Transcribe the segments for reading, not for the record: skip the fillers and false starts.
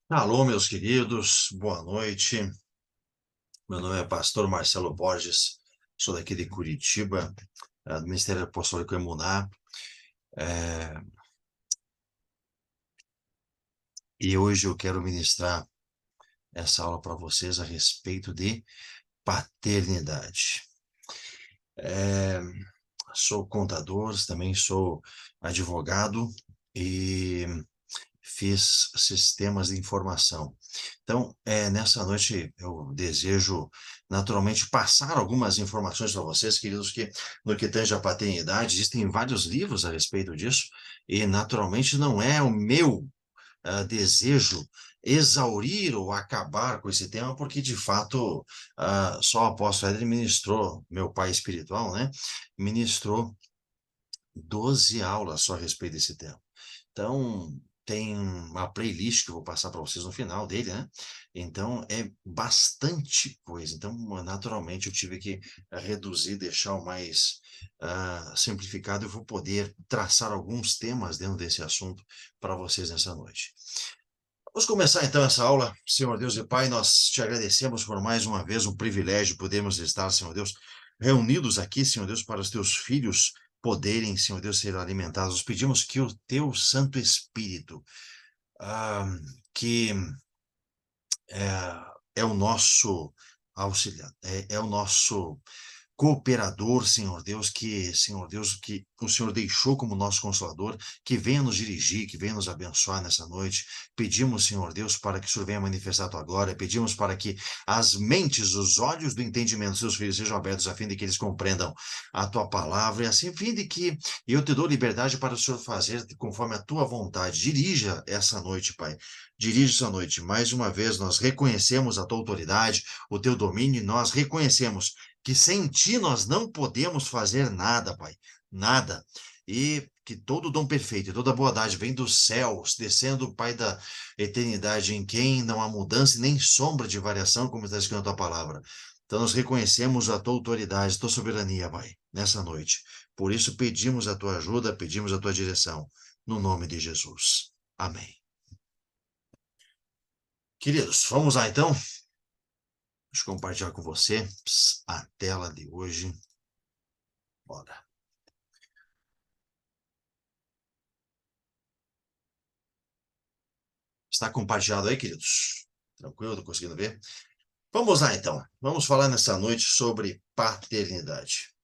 Alô, meus queridos, boa noite. Meu nome é Pastor Marcelo Borges, sou daqui de Curitiba, do Ministério Apostólico Emuná, eh, e hoje eu quero ministrar essa aula para vocês a respeito de paternidade. Eh, Sou contador, também sou advogado e fiz sistemas de informação. Então, nessa noite eu desejo naturalmente passar algumas informações para vocês, queridos, que no que tange a paternidade, existem vários livros a respeito disso, e naturalmente não é o meu desejo exaurir ou acabar com esse tema, porque de fato só o apóstolo Éder ministrou, meu pai espiritual, né, ministrou 12 aulas só a respeito desse tema. Então, tem uma playlist que eu vou passar para vocês no final dele, né? Então, é bastante coisa. Então, naturalmente, eu tive que reduzir, deixar o mais simplificado. Eu vou poder traçar alguns temas dentro desse assunto para vocês nessa noite. Vamos começar então essa aula. Senhor Deus e Pai, nós te agradecemos por mais uma vez o privilégio de podermos estar, Senhor Deus, reunidos aqui, Senhor Deus, para os teus filhos poderem, Senhor Deus, ser alimentados. Nós pedimos que o teu Santo Espírito, ah, que é o nosso auxiliar, é o nosso cooperador, Senhor Deus, que o Senhor deixou como nosso consolador, que venha nos dirigir, que venha nos abençoar nessa noite. Pedimos, Senhor Deus, para que o Senhor venha manifestar a tua glória, pedimos para que as mentes, os olhos do entendimento dos seus filhos sejam abertos a fim de que eles compreendam a tua palavra e assim, a fim de que eu te dou liberdade para o Senhor fazer conforme a tua vontade. Dirija essa noite, Pai. Dirija essa noite. Mais uma vez, nós reconhecemos a tua autoridade, o teu domínio, e nós reconhecemos que sem ti nós não podemos fazer nada, Pai, nada. E que todo dom perfeito, toda bondade vem dos céus, descendo, Pai da eternidade, em quem não há mudança e nem sombra de variação, como está escrito na tua palavra. Então nós reconhecemos a tua autoridade, a tua soberania, Pai, nessa noite. Por isso pedimos a tua ajuda, pedimos a tua direção, no nome de Jesus. Amém. Queridos, vamos lá então. Deixa eu compartilhar com você a tela de hoje. Bora. Está compartilhado aí, queridos? Tranquilo? Estou conseguindo ver? Vamos lá, então. Vamos falar nessa noite sobre paternidade.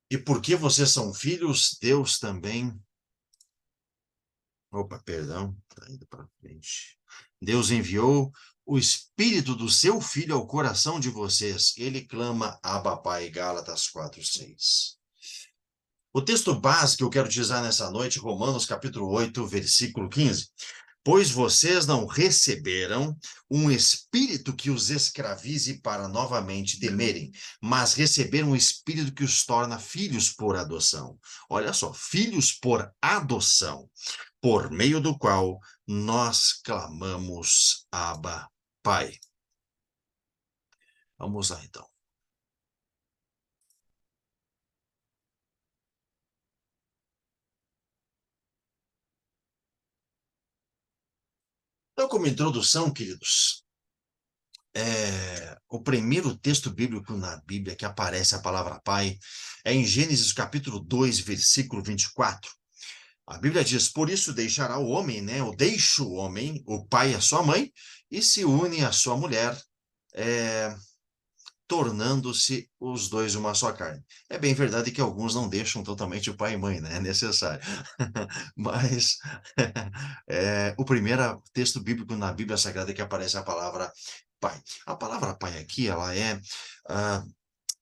E porque vocês são filhos, Deus também. Opa, perdão, está indo para frente. Deus enviou o Espírito do seu Filho ao coração de vocês. Ele clama, Abba, Pai, Gálatas 4:6. O texto básico que eu quero utilizar nessa noite, Romanos capítulo 8, versículo 15. Pois vocês não receberam um espírito que os escravize para novamente temerem, mas receberam um espírito que os torna filhos por adoção. Olha só, filhos por adoção, por meio do qual nós clamamos Abba, Pai. Vamos lá, então. Então, como introdução, queridos, o primeiro texto bíblico na Bíblia que aparece a palavra Pai é em Gênesis capítulo 2, versículo 24. A Bíblia diz, por isso deixará o homem, né? Ou deixa o homem, o pai e a sua mãe, e se une à sua mulher, é, tornando-se os dois uma só carne. É bem verdade que alguns não deixam totalmente o pai e mãe, né? É necessário. Mas o primeiro texto bíblico na Bíblia Sagrada que aparece a palavra pai. A palavra pai aqui, ela é ah,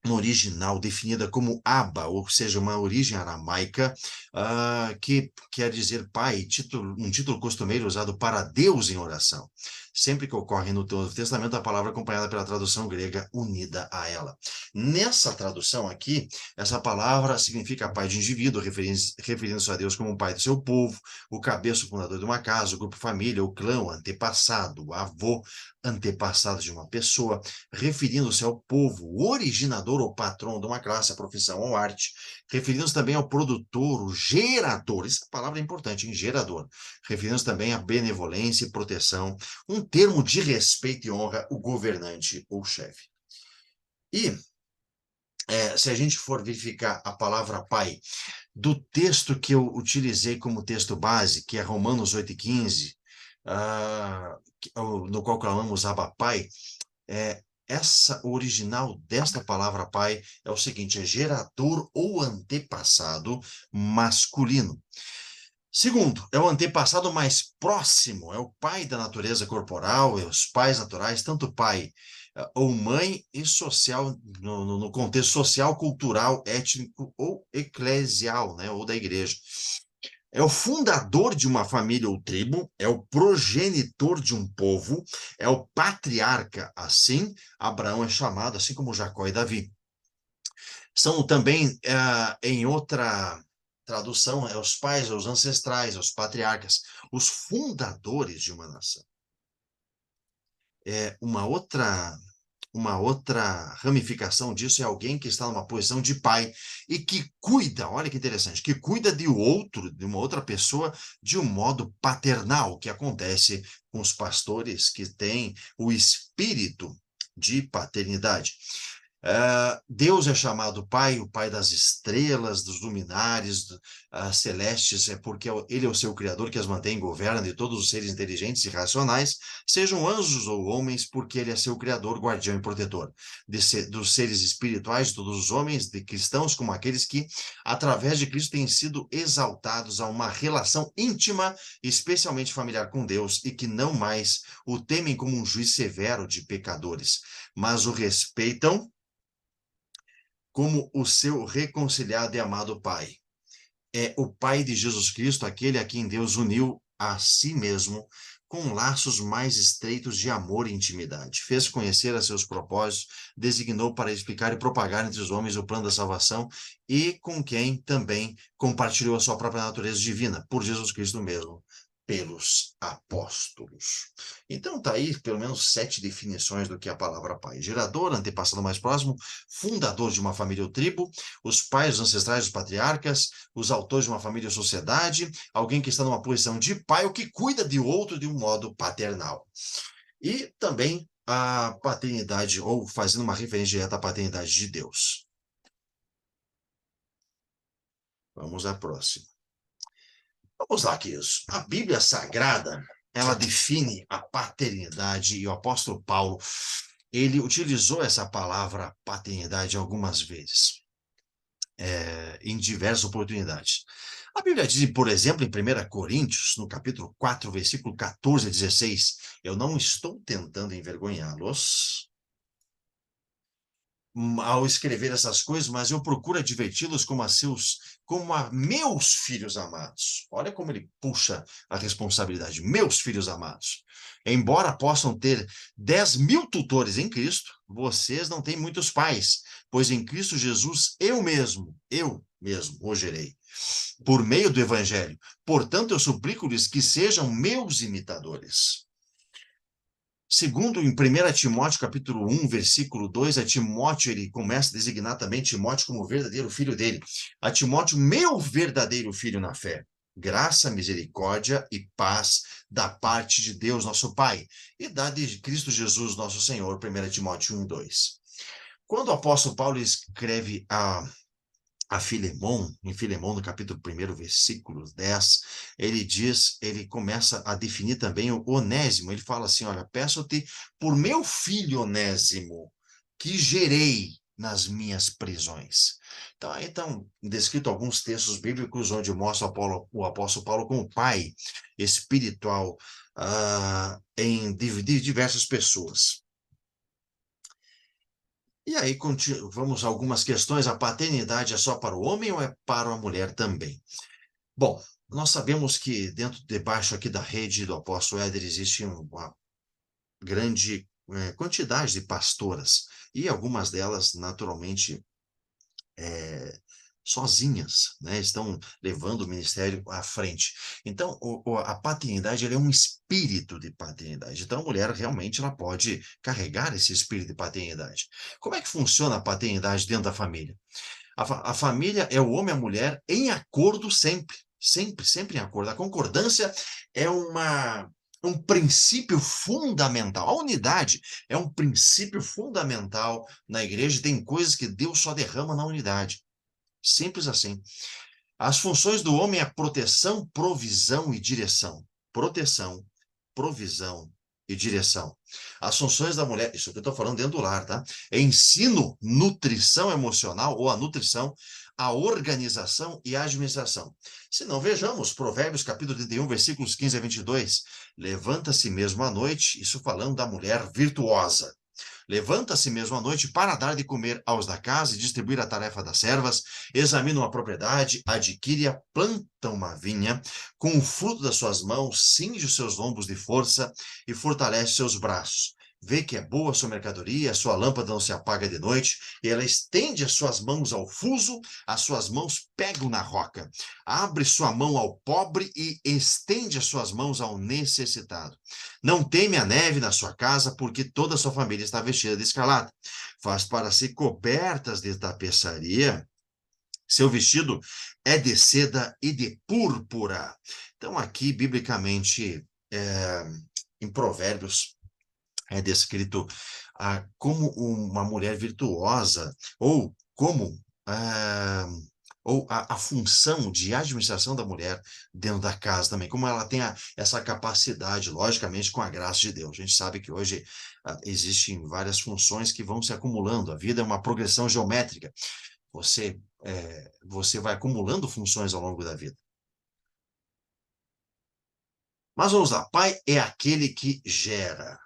no original definida como Abba, ou seja, uma origem aramaica, que quer dizer pai, um título costumeiro usado para Deus em oração. Sempre que ocorre no Novo Testamento, a palavra é acompanhada pela tradução grega unida a ela. Nessa tradução aqui, essa palavra significa pai de indivíduo, referindo-se a Deus como o pai do seu povo, o cabeça, o fundador de uma casa, o grupo família, o clã, o antepassado, o avô, antepassado de uma pessoa, referindo-se ao povo, o originador ou patrão de uma classe, a profissão ou arte, referindo-se também ao produtor, o gerador, essa palavra é importante, hein? Gerador, referindo-se também à benevolência e proteção, um termo de respeito e honra, o governante ou chefe. E se a gente for verificar a palavra pai, do texto que eu utilizei como texto base, que é Romanos 8,15, no qual clamamos Abba Pai, o original desta palavra pai é o seguinte, é gerador ou antepassado masculino. Segundo, é o antepassado mais próximo, é o pai da natureza corporal, é os pais naturais, tanto pai ou mãe e social, no contexto social, cultural, étnico ou eclesial, né, ou da igreja. É o fundador de uma família ou tribo, é o progenitor de um povo, é o patriarca. Assim, Abraão é chamado, assim como Jacó e Davi. São também, em outra tradução, os pais, os ancestrais, os patriarcas, os fundadores de uma nação. Uma outra ramificação disso é alguém que está numa posição de pai e que cuida, olha que interessante, que cuida de outro, de uma outra pessoa, de um modo paternal, que acontece com os pastores que têm o espírito de paternidade. Deus é chamado Pai, o Pai das estrelas, dos luminares celestes, porque Ele é o seu Criador que as mantém e governa de todos os seres inteligentes e racionais, sejam anjos ou homens, porque Ele é seu Criador, guardião e protetor dos seres espirituais, de todos os homens, de cristãos, como aqueles que, através de Cristo, têm sido exaltados a uma relação íntima, especialmente familiar com Deus, e que não mais o temem como um juiz severo de pecadores, mas o respeitam como o seu reconciliado e amado Pai. É o Pai de Jesus Cristo, aquele a quem Deus uniu a si mesmo com laços mais estreitos de amor e intimidade. Fez conhecer a seus propósitos, designou para explicar e propagar entre os homens o plano da salvação e com quem também compartilhou a sua própria natureza divina, por Jesus Cristo mesmo, pelos apóstolos. Então está aí pelo menos 7 definições do que é a palavra pai. Gerador, antepassado mais próximo, fundador de uma família ou tribo, os pais, os ancestrais, os patriarcas, os autores de uma família ou sociedade, alguém que está numa posição de pai ou que cuida de outro de um modo paternal. E também a paternidade, ou fazendo uma referência direta à paternidade de Deus. Vamos à próxima. Vamos lá, queridos. A Bíblia Sagrada, ela define a paternidade e o apóstolo Paulo, ele utilizou essa palavra paternidade algumas vezes, em diversas oportunidades. A Bíblia diz, por exemplo, em 1 Coríntios, no capítulo 4, versículo 14 a 16, eu não estou tentando envergonhá-los ao escrever essas coisas, mas eu procuro adverti-los como a meus filhos amados. Olha como ele puxa a responsabilidade. Meus filhos amados. Embora possam ter 10.000 tutores em Cristo, vocês não têm muitos pais, pois em Cristo Jesus eu mesmo o gerei, por meio do Evangelho. Portanto, eu suplico-lhes que sejam meus imitadores. Segundo, em 1 Timóteo, capítulo 1, versículo 2, a Timóteo, ele começa a designar também Timóteo como verdadeiro filho dele. A Timóteo, meu verdadeiro filho na fé. Graça, misericórdia e paz da parte de Deus, nosso Pai, e da de Cristo Jesus, nosso Senhor, 1 Timóteo 1, 2. Quando o apóstolo Paulo escreve a Filemon, em Filemon, no capítulo 1, versículo 10, ele começa a definir também o Onésimo. Ele fala assim, olha, peço-te por meu filho Onésimo, que gerei nas minhas prisões. Então, descrito alguns textos bíblicos onde mostra o apóstolo Paulo como pai espiritual de diversas pessoas. E aí, vamos a algumas questões. A paternidade é só para o homem ou é para a mulher também? Bom, nós sabemos que debaixo aqui da rede do apóstolo Éder existe uma grande quantidade de pastoras, e algumas delas, naturalmente, sozinhas, né? Estão levando o ministério à frente. Então, a paternidade, ela é um espírito de paternidade. Então, a mulher realmente ela pode carregar esse espírito de paternidade. Como é que funciona a paternidade dentro da família? A família é o homem e a mulher em acordo sempre, sempre, sempre em acordo. A concordância é um princípio fundamental. A unidade é um princípio fundamental na igreja. Tem coisas que Deus só derrama na unidade. Simples assim. As funções do homem é proteção, provisão e direção. Proteção, provisão e direção. As funções da mulher, isso que eu estou falando dentro do lar, tá? É ensino, nutrição emocional ou a nutrição, a organização e a administração. Se não, vejamos Provérbios capítulo 31, versículos 15 a 22. Levanta-se mesmo à noite, isso falando da mulher virtuosa. Levanta-se mesmo à noite para dar de comer aos da casa e distribuir a tarefa das servas, examina uma propriedade, adquire-a, planta uma vinha, com o fruto das suas mãos, cinge os seus lombos de força e fortalece seus braços. Vê que é boa a sua mercadoria, a sua lâmpada não se apaga de noite, e ela estende as suas mãos ao fuso, as suas mãos pegam na roca. Abre sua mão ao pobre e estende as suas mãos ao necessitado. Não teme a neve na sua casa, porque toda a sua família está vestida de escarlata. Faz para si cobertas de tapeçaria. Seu vestido é de seda e de púrpura. Então, aqui, biblicamente, em Provérbios, é descrito como uma mulher virtuosa, ou como ou a função de administração da mulher dentro da casa também, como ela tem essa capacidade, logicamente, com a graça de Deus. A gente sabe que hoje existem várias funções que vão se acumulando, a vida é uma progressão geométrica. Você vai acumulando funções ao longo da vida. Mas vamos lá, pai é aquele que gera.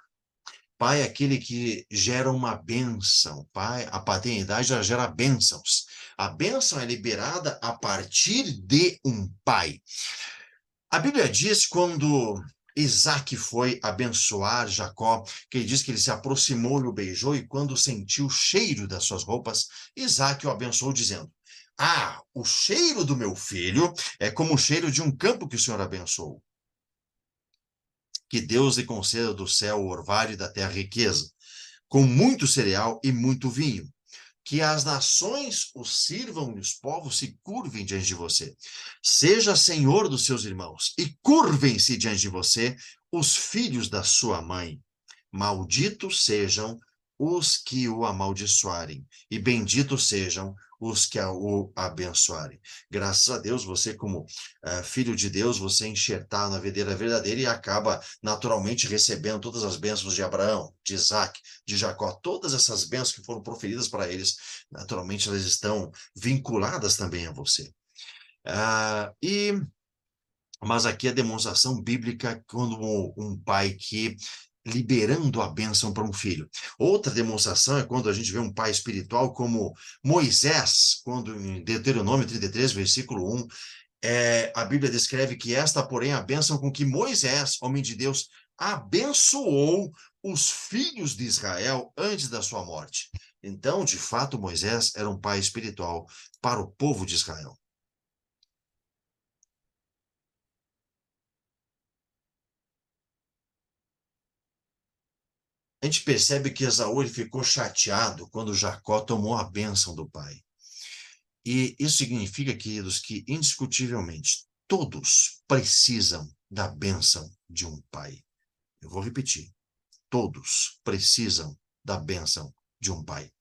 Pai é aquele que gera uma bênção. Pai, a paternidade já gera bênçãos. A bênção é liberada a partir de um pai. A Bíblia diz quando Isaac foi abençoar Jacó, que ele diz que ele se aproximou e o beijou, e quando sentiu o cheiro das suas roupas, Isaac o abençoou, dizendo: Ah, o cheiro do meu filho é como o cheiro de um campo que o Senhor abençoou. Que Deus lhe conceda do céu o orvalho e da terra riqueza, com muito cereal e muito vinho. Que as nações o sirvam e os povos se curvem diante de você. Seja senhor dos seus irmãos e curvem-se diante de você os filhos da sua mãe. Malditos sejam os que o amaldiçoarem, e benditos sejam os que o abençoarem. Graças a Deus, você como filho de Deus, você enxertar na videira verdadeira e acaba naturalmente recebendo todas as bênçãos de Abraão, de Isaac, de Jacó. Todas essas bênçãos que foram proferidas para eles, naturalmente elas estão vinculadas também a você. Mas aqui a demonstração bíblica quando um pai que liberando a bênção para um filho. Outra demonstração é quando a gente vê um pai espiritual como Moisés, quando em Deuteronômio 33, versículo 1, a Bíblia descreve que esta, porém, a bênção com que Moisés, homem de Deus, abençoou os filhos de Israel antes da sua morte. Então, de fato, Moisés era um pai espiritual para o povo de Israel. A gente percebe que Esaú ele ficou chateado quando Jacó tomou a bênção do pai. E isso significa, queridos, que indiscutivelmente todos precisam da bênção de um pai. Eu vou repetir. Todos precisam da bênção de um pai.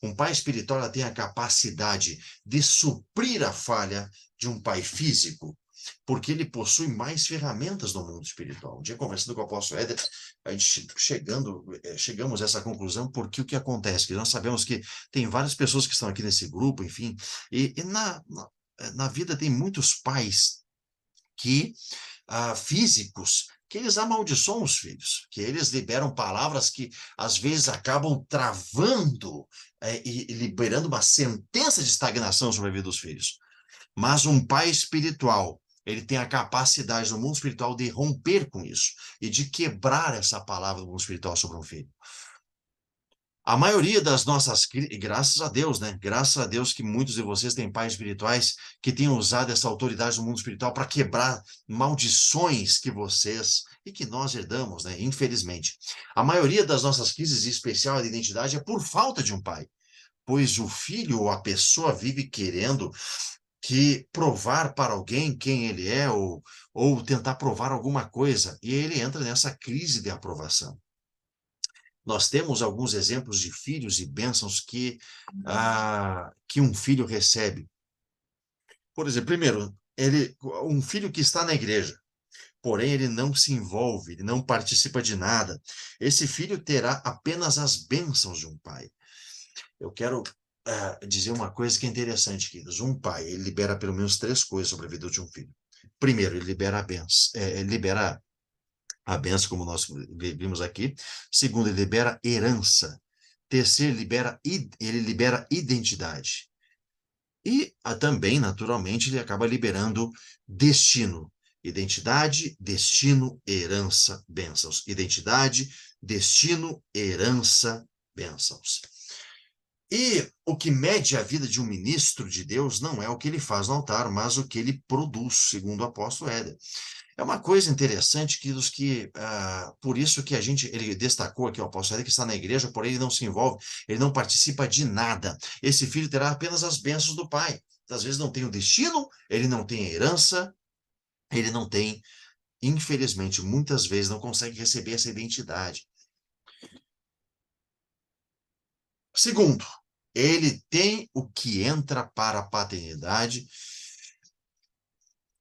Um pai espiritual tem a capacidade de suprir a falha de um pai físico, porque ele possui mais ferramentas no mundo espiritual. Um dia, conversando com o apóstolo Éder, a gente chegamos a essa conclusão, porque o que acontece? Que nós sabemos que tem várias pessoas que estão aqui nesse grupo, enfim, e na vida tem muitos pais que físicos que eles amaldiçoam os filhos, que eles liberam palavras que às vezes acabam travando e liberando uma sentença de estagnação sobre a vida dos filhos. Mas um pai espiritual, ele tem a capacidade no mundo espiritual de romper com isso e de quebrar essa palavra do mundo espiritual sobre um filho. A maioria das nossas crises, graças a Deus, né? Graças a Deus que muitos de vocês têm pais espirituais que têm usado essa autoridade no mundo espiritual para quebrar maldições que vocês e que nós herdamos, né? Infelizmente. A maioria das nossas crises, em especial a de identidade, é por falta de um pai, pois o filho ou a pessoa vive querendo que provar para alguém quem ele é ou tentar provar alguma coisa, e ele entra nessa crise de aprovação. Nós temos alguns exemplos de filhos e bênçãos que um filho recebe. Por exemplo, primeiro, um filho que está na igreja, porém ele não se envolve, ele não participa de nada. Esse filho terá apenas as bênçãos de um pai. Eu quero dizer uma coisa que é interessante, queridos. Um pai, ele libera pelo menos três coisas sobre a vida de um filho. Primeiro, ele libera a bênção, ele libera a bênção, como nós vimos aqui. Segundo, ele libera herança. Terceiro, ele libera identidade. E também, naturalmente, ele acaba liberando destino. Identidade, destino, herança, bênçãos. Identidade, destino, herança, bênçãos. E o que mede a vida de um ministro de Deus não é o que ele faz no altar, mas o que ele produz, segundo o apóstolo Éder. É uma coisa interessante por isso que ele destacou aqui o apóstolo Éder, que está na igreja, porém ele não se envolve, ele não participa de nada. Esse filho terá apenas as bênçãos do pai. Às vezes não tem o destino, ele não tem a herança, ele não tem, infelizmente, muitas vezes não consegue receber essa identidade. Segundo, ele tem o que entra para a paternidade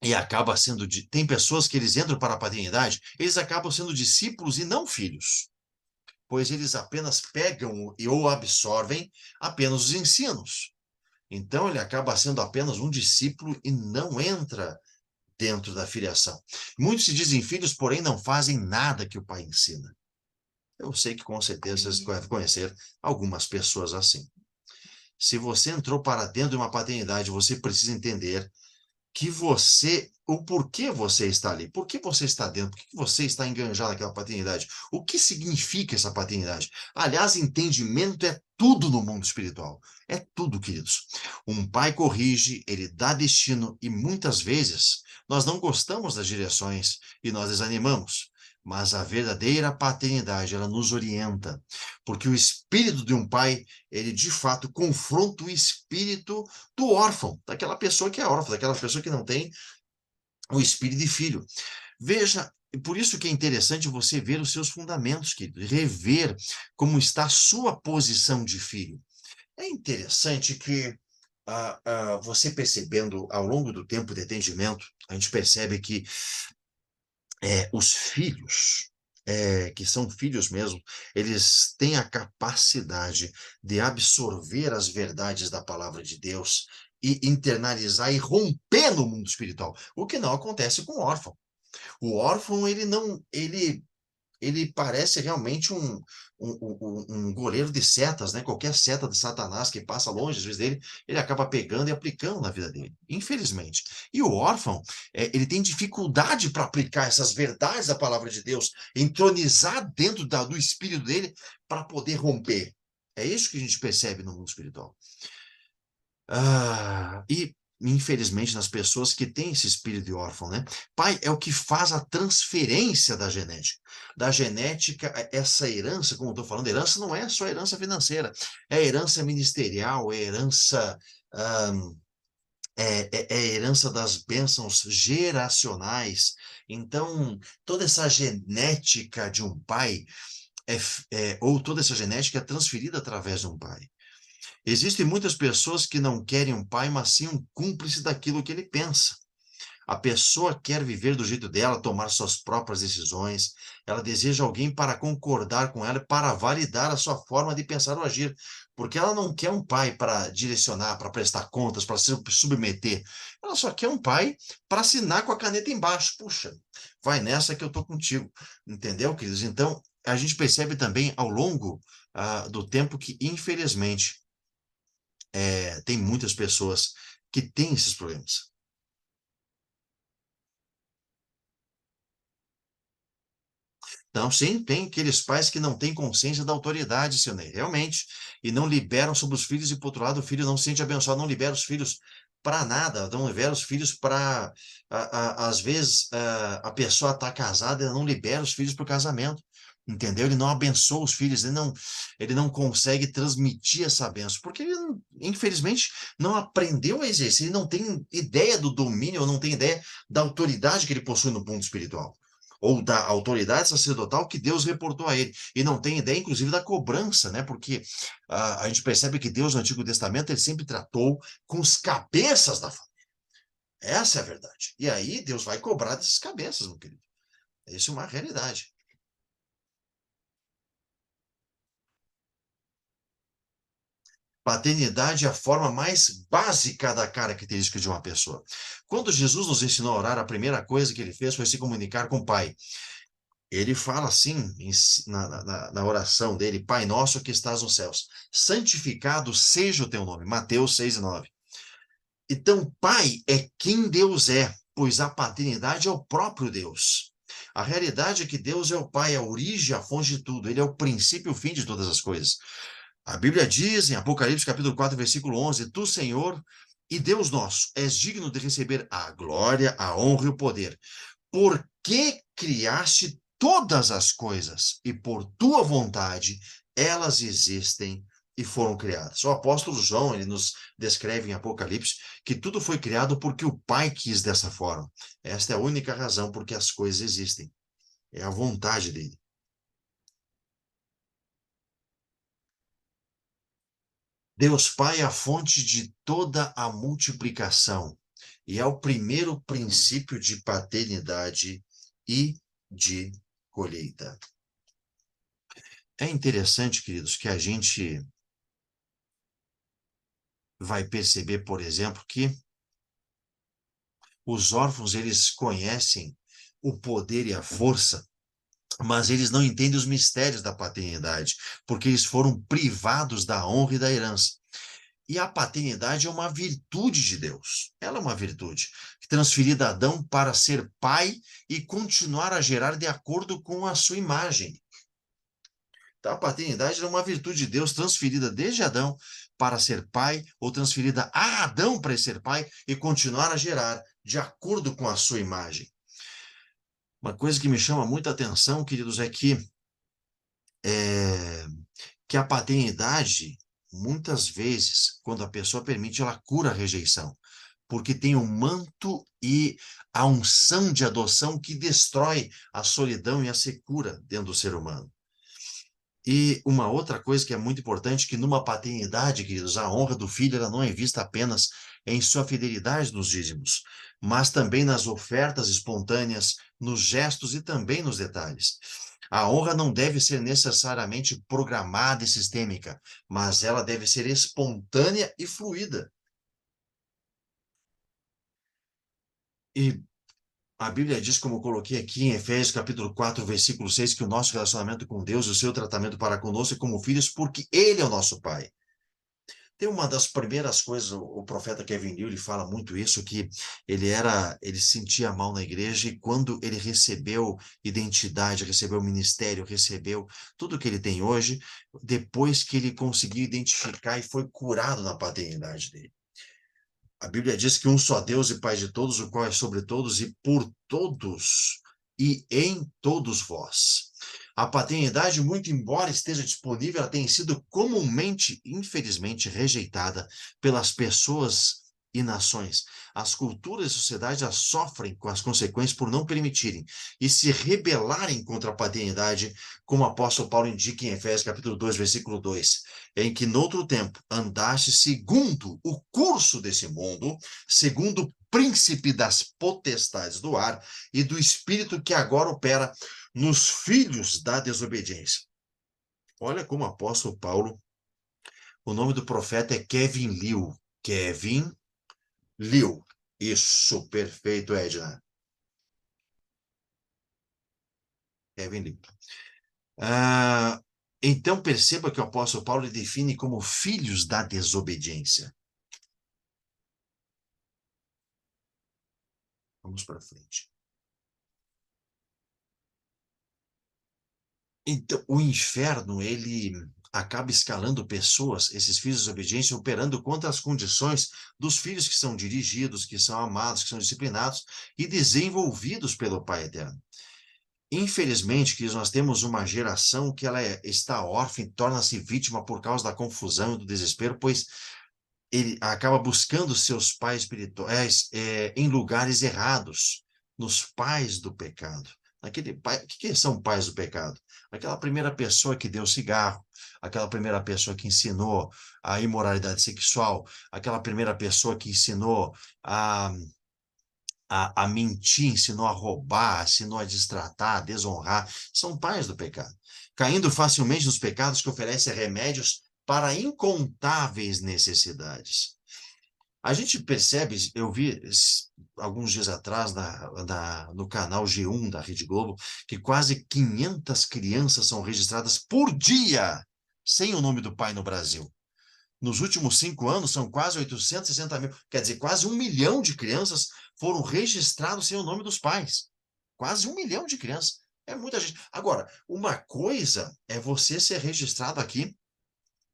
e acaba sendo. Tem pessoas que eles entram para a paternidade, eles acabam sendo discípulos e não filhos, pois eles apenas pegam ou absorvem apenas os ensinos. Então ele acaba sendo apenas um discípulo e não entra dentro da filiação. Muitos se dizem filhos, porém não fazem nada que o pai ensina. Eu sei que com certeza vocês devem conhecer algumas pessoas assim. Se você entrou para dentro de uma paternidade, você precisa entender o porquê você está ali, por que você está dentro, por que você está enganjado naquela paternidade, o que significa essa paternidade. Aliás, entendimento é tudo no mundo espiritual, é tudo, queridos. Um pai corrige, ele dá destino e muitas vezes nós não gostamos das direções e nós desanimamos. Mas a verdadeira paternidade, ela nos orienta, porque o espírito de um pai, ele de fato confronta o espírito do órfão, daquela pessoa que é órfã, daquela pessoa que não tem o espírito de filho. Veja, por isso que é interessante você ver os seus fundamentos, querido, rever como está a sua posição de filho. É interessante que você percebendo ao longo do tempo de atendimento, a gente percebe que os filhos, que são filhos mesmo, eles têm a capacidade de absorver as verdades da palavra de Deus e internalizar e romper no mundo espiritual, o que não acontece com o órfão. O órfão, ele parece realmente um goleiro de setas, né? Qualquer seta de Satanás que passa longe, às vezes, dele, ele acaba pegando e aplicando na vida dele, infelizmente. E o órfão, ele tem dificuldade para aplicar essas verdades da palavra de Deus, entronizar dentro do espírito dele para poder romper. É isso que a gente percebe no mundo espiritual. E, infelizmente, nas pessoas que têm esse espírito de órfão, né? Pai é o que faz a transferência da genética. Da genética, essa herança, como eu estou falando, herança não é só herança financeira, é herança ministerial, é herança. É herança das bênçãos geracionais. Então, toda essa genética de um pai, ou toda essa genética é transferida através de um pai. Existem muitas pessoas que não querem um pai, mas sim um cúmplice daquilo que ele pensa. A pessoa quer viver do jeito dela, tomar suas próprias decisões. Ela deseja alguém para concordar com ela, para validar a sua forma de pensar ou agir. Porque ela não quer um pai para direcionar, para prestar contas, para se submeter. Ela só quer um pai para assinar com a caneta embaixo. Puxa, vai nessa que eu estou contigo. Entendeu, queridos? Então, a gente percebe também ao longo do tempo que, infelizmente, tem muitas pessoas que têm esses problemas. Então, sim, tem aqueles pais que não têm consciência da autoridade, seu Ney, realmente, e não liberam sobre os filhos, e por outro lado, o filho não se sente abençoado, não libera os filhos para nada, não libera os filhos para. Às vezes, a pessoa está casada, ela não libera os filhos para o casamento, entendeu? Ele não abençoa os filhos, ele não consegue transmitir essa bênção, porque ele, infelizmente, não aprendeu a exercer, ele não tem ideia do domínio, ou não tem ideia da autoridade que ele possui no mundo espiritual ou da autoridade sacerdotal que Deus reportou a ele. E não tem ideia, inclusive, da cobrança, né? Porque a gente percebe que Deus, no Antigo Testamento, ele sempre tratou com os cabeças da família. Essa é a verdade. E aí Deus vai cobrar dessas cabeças, meu querido. Isso é uma realidade. Paternidade é a forma mais básica da característica de uma pessoa. Quando Jesus nos ensinou a orar, a primeira coisa que ele fez foi se comunicar com o Pai. Ele fala assim na oração dele: Pai nosso que estás nos céus, santificado seja o teu nome. Mateus 6:9. Então, Pai é quem Deus é, pois a paternidade é o próprio Deus. A realidade é que Deus é o Pai, a origem, a fonte de tudo. Ele é o princípio e o fim de todas as coisas. A Bíblia diz em Apocalipse capítulo 4, versículo 11: Tu, Senhor e Deus nosso, és digno de receber a glória, a honra e o poder, porque criaste todas as coisas e por tua vontade elas existem e foram criadas. O apóstolo João, ele nos descreve em Apocalipse que tudo foi criado porque o Pai quis dessa forma. Esta é a única razão por que as coisas existem. É a vontade dele. Deus Pai é a fonte de toda a multiplicação e é o primeiro princípio de paternidade e de colheita. É interessante, queridos, que a gente vai perceber, por exemplo, que os órfãos, eles conhecem o poder e a força, mas eles não entendem os mistérios da paternidade, porque eles foram privados da honra e da herança. E a paternidade é uma virtude de Deus. Ela é uma virtude transferida a Adão para ser pai e continuar a gerar de acordo com a sua imagem. Então, a paternidade é uma virtude de Deus transferida desde Adão para ser pai, ou transferida a Adão para ser pai e continuar a gerar de acordo com a sua imagem. Uma coisa que me chama muita atenção, queridos, é é, que a paternidade, muitas vezes, quando a pessoa permite, ela cura a rejeição, porque tem o manto e a unção de adoção que destrói a solidão e a secura dentro do ser humano. E uma outra coisa que é muito importante, que numa paternidade, queridos, a honra do filho ela não é vista apenas em sua fidelidade nos dízimos, mas também nas ofertas espontâneas, nos gestos e também nos detalhes. A honra não deve ser necessariamente programada e sistêmica, mas ela deve ser espontânea e fluida. E a Bíblia diz, como eu coloquei aqui em Efésios capítulo 4, versículo 6, que o nosso relacionamento com Deus, o seu tratamento para conosco é como filhos, porque Ele é o nosso Pai. Tem uma das primeiras coisas, o profeta Kevin Liu, ele fala muito isso, que ele se sentia mal na igreja e quando ele recebeu identidade, recebeu ministério, recebeu tudo que ele tem hoje, depois que ele conseguiu identificar e foi curado na paternidade dele. A Bíblia diz que um só Deus e Pai de todos, o qual é sobre todos e por todos e em todos vós. A paternidade, muito embora esteja disponível, ela tem sido comumente, infelizmente, rejeitada pelas pessoas e nações. As culturas e sociedades já sofrem com as consequências por não permitirem e se rebelarem contra a paternidade, como o apóstolo Paulo indica em Efésios capítulo 2, versículo 2, em que noutro tempo andaste segundo o curso desse mundo, segundo o príncipe das potestades do ar e do espírito que agora opera nos filhos da desobediência. Olha como o apóstolo Paulo, o nome do profeta é Kevin Liu. Kevin Liu. Isso, perfeito, Edna. Kevin Liu. Ah, então perceba que o apóstolo Paulo define como filhos da desobediência. Vamos para frente. Então, o inferno, ele acaba escalando pessoas, esses filhos de desobediência, operando contra as condições dos filhos que são dirigidos, que são amados, que são disciplinados e desenvolvidos pelo Pai Eterno. Infelizmente, que nós temos uma geração que ela está órfã e torna-se vítima por causa da confusão e do desespero, pois ele acaba buscando seus pais espirituais em lugares errados, nos pais do pecado. Aquele pai, o que são pais do pecado? Aquela primeira pessoa que deu cigarro, aquela primeira pessoa que ensinou a imoralidade sexual, aquela primeira pessoa que ensinou a a mentir, ensinou a roubar, ensinou a destratar, a desonrar, são pais do pecado. Caindo facilmente nos pecados que oferecem remédios para incontáveis necessidades. A gente percebe, eu vi alguns dias atrás no canal G1 da Rede Globo, que quase 500 crianças são registradas por dia sem o nome do pai no Brasil. Nos últimos 5 anos, são quase 860 mil, quer dizer, quase 1 milhão de crianças foram registradas sem o nome dos pais. Quase 1 milhão de crianças. É muita gente. Agora, uma coisa é você ser registrado aqui,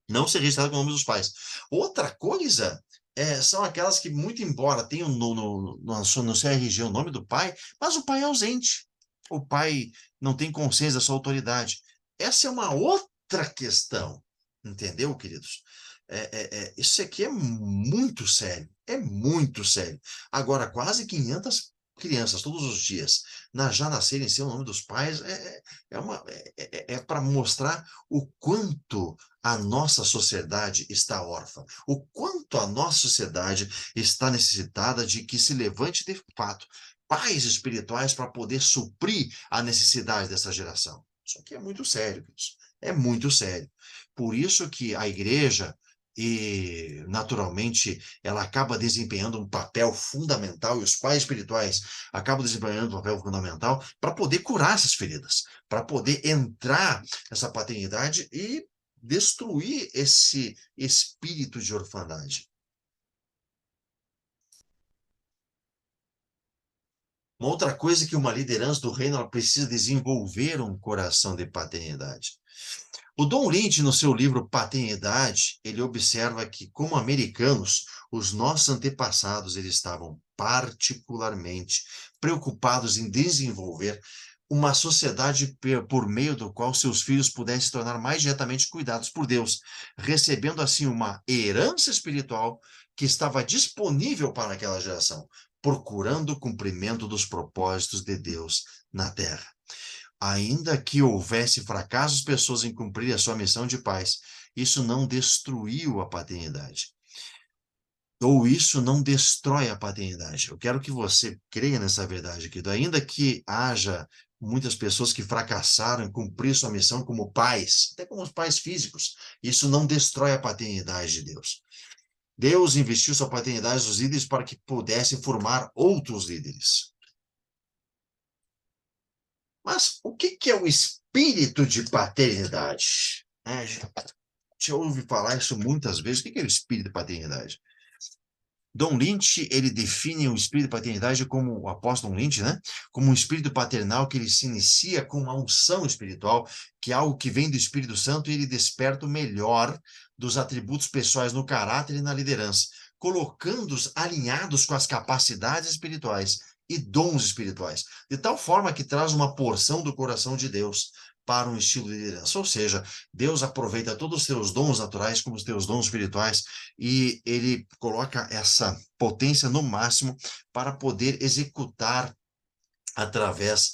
não ser registrado com o nome dos pais. Outra coisa são aquelas que, muito embora tenham no seu RG o nome do pai, mas o pai é ausente. O pai não tem consciência da sua autoridade. Essa é uma outra questão. Entendeu, queridos? Isso aqui é muito sério. É muito sério. Agora, quase 500 crianças todos os dias já nascerem sem o nome dos pais para mostrar o quanto a nossa sociedade está órfã, o quanto a nossa sociedade está necessitada de que se levante de fato pais espirituais para poder suprir a necessidade dessa geração. Isso aqui é muito sério, isso. É muito sério. Por isso que a igreja, e naturalmente ela acaba desempenhando um papel fundamental, e os pais espirituais acabam desempenhando um papel fundamental para poder curar essas feridas, para poder entrar nessa paternidade e destruir esse espírito de orfandade. Uma outra coisa é que uma liderança do reino ela precisa desenvolver um coração de paternidade. O Don Lynch, no seu livro Paternidade, ele observa que, como americanos, os nossos antepassados eles estavam particularmente preocupados em desenvolver uma sociedade por meio do qual seus filhos pudessem se tornar mais diretamente cuidados por Deus, recebendo assim uma herança espiritual que estava disponível para aquela geração, procurando o cumprimento dos propósitos de Deus na terra. Ainda que houvesse fracassos pessoas em cumprir a sua missão de paz, isso não destruiu a paternidade. Ou isso não destrói a paternidade. Eu quero que você creia nessa verdade, querido. Ainda que haja muitas pessoas que fracassaram em cumprir sua missão como pais, até como os pais físicos, isso não destrói a paternidade de Deus. Deus investiu sua paternidade nos líderes para que pudessem formar outros líderes. Mas o que é o espírito de paternidade? Já ouvi falar isso muitas vezes. O que é o espírito de paternidade? Don Lynch, ele define o espírito de paternidade como, o apóstolo Lynch, né? Como um espírito paternal que ele se inicia com uma unção espiritual, que é algo que vem do Espírito Santo e ele desperta o melhor dos atributos pessoais no caráter e na liderança, colocando-os alinhados com as capacidades espirituais e dons espirituais, de tal forma que traz uma porção do coração de Deus para um estilo de liderança. Ou seja, Deus aproveita todos os teus dons naturais como os teus dons espirituais e ele coloca essa potência no máximo para poder executar através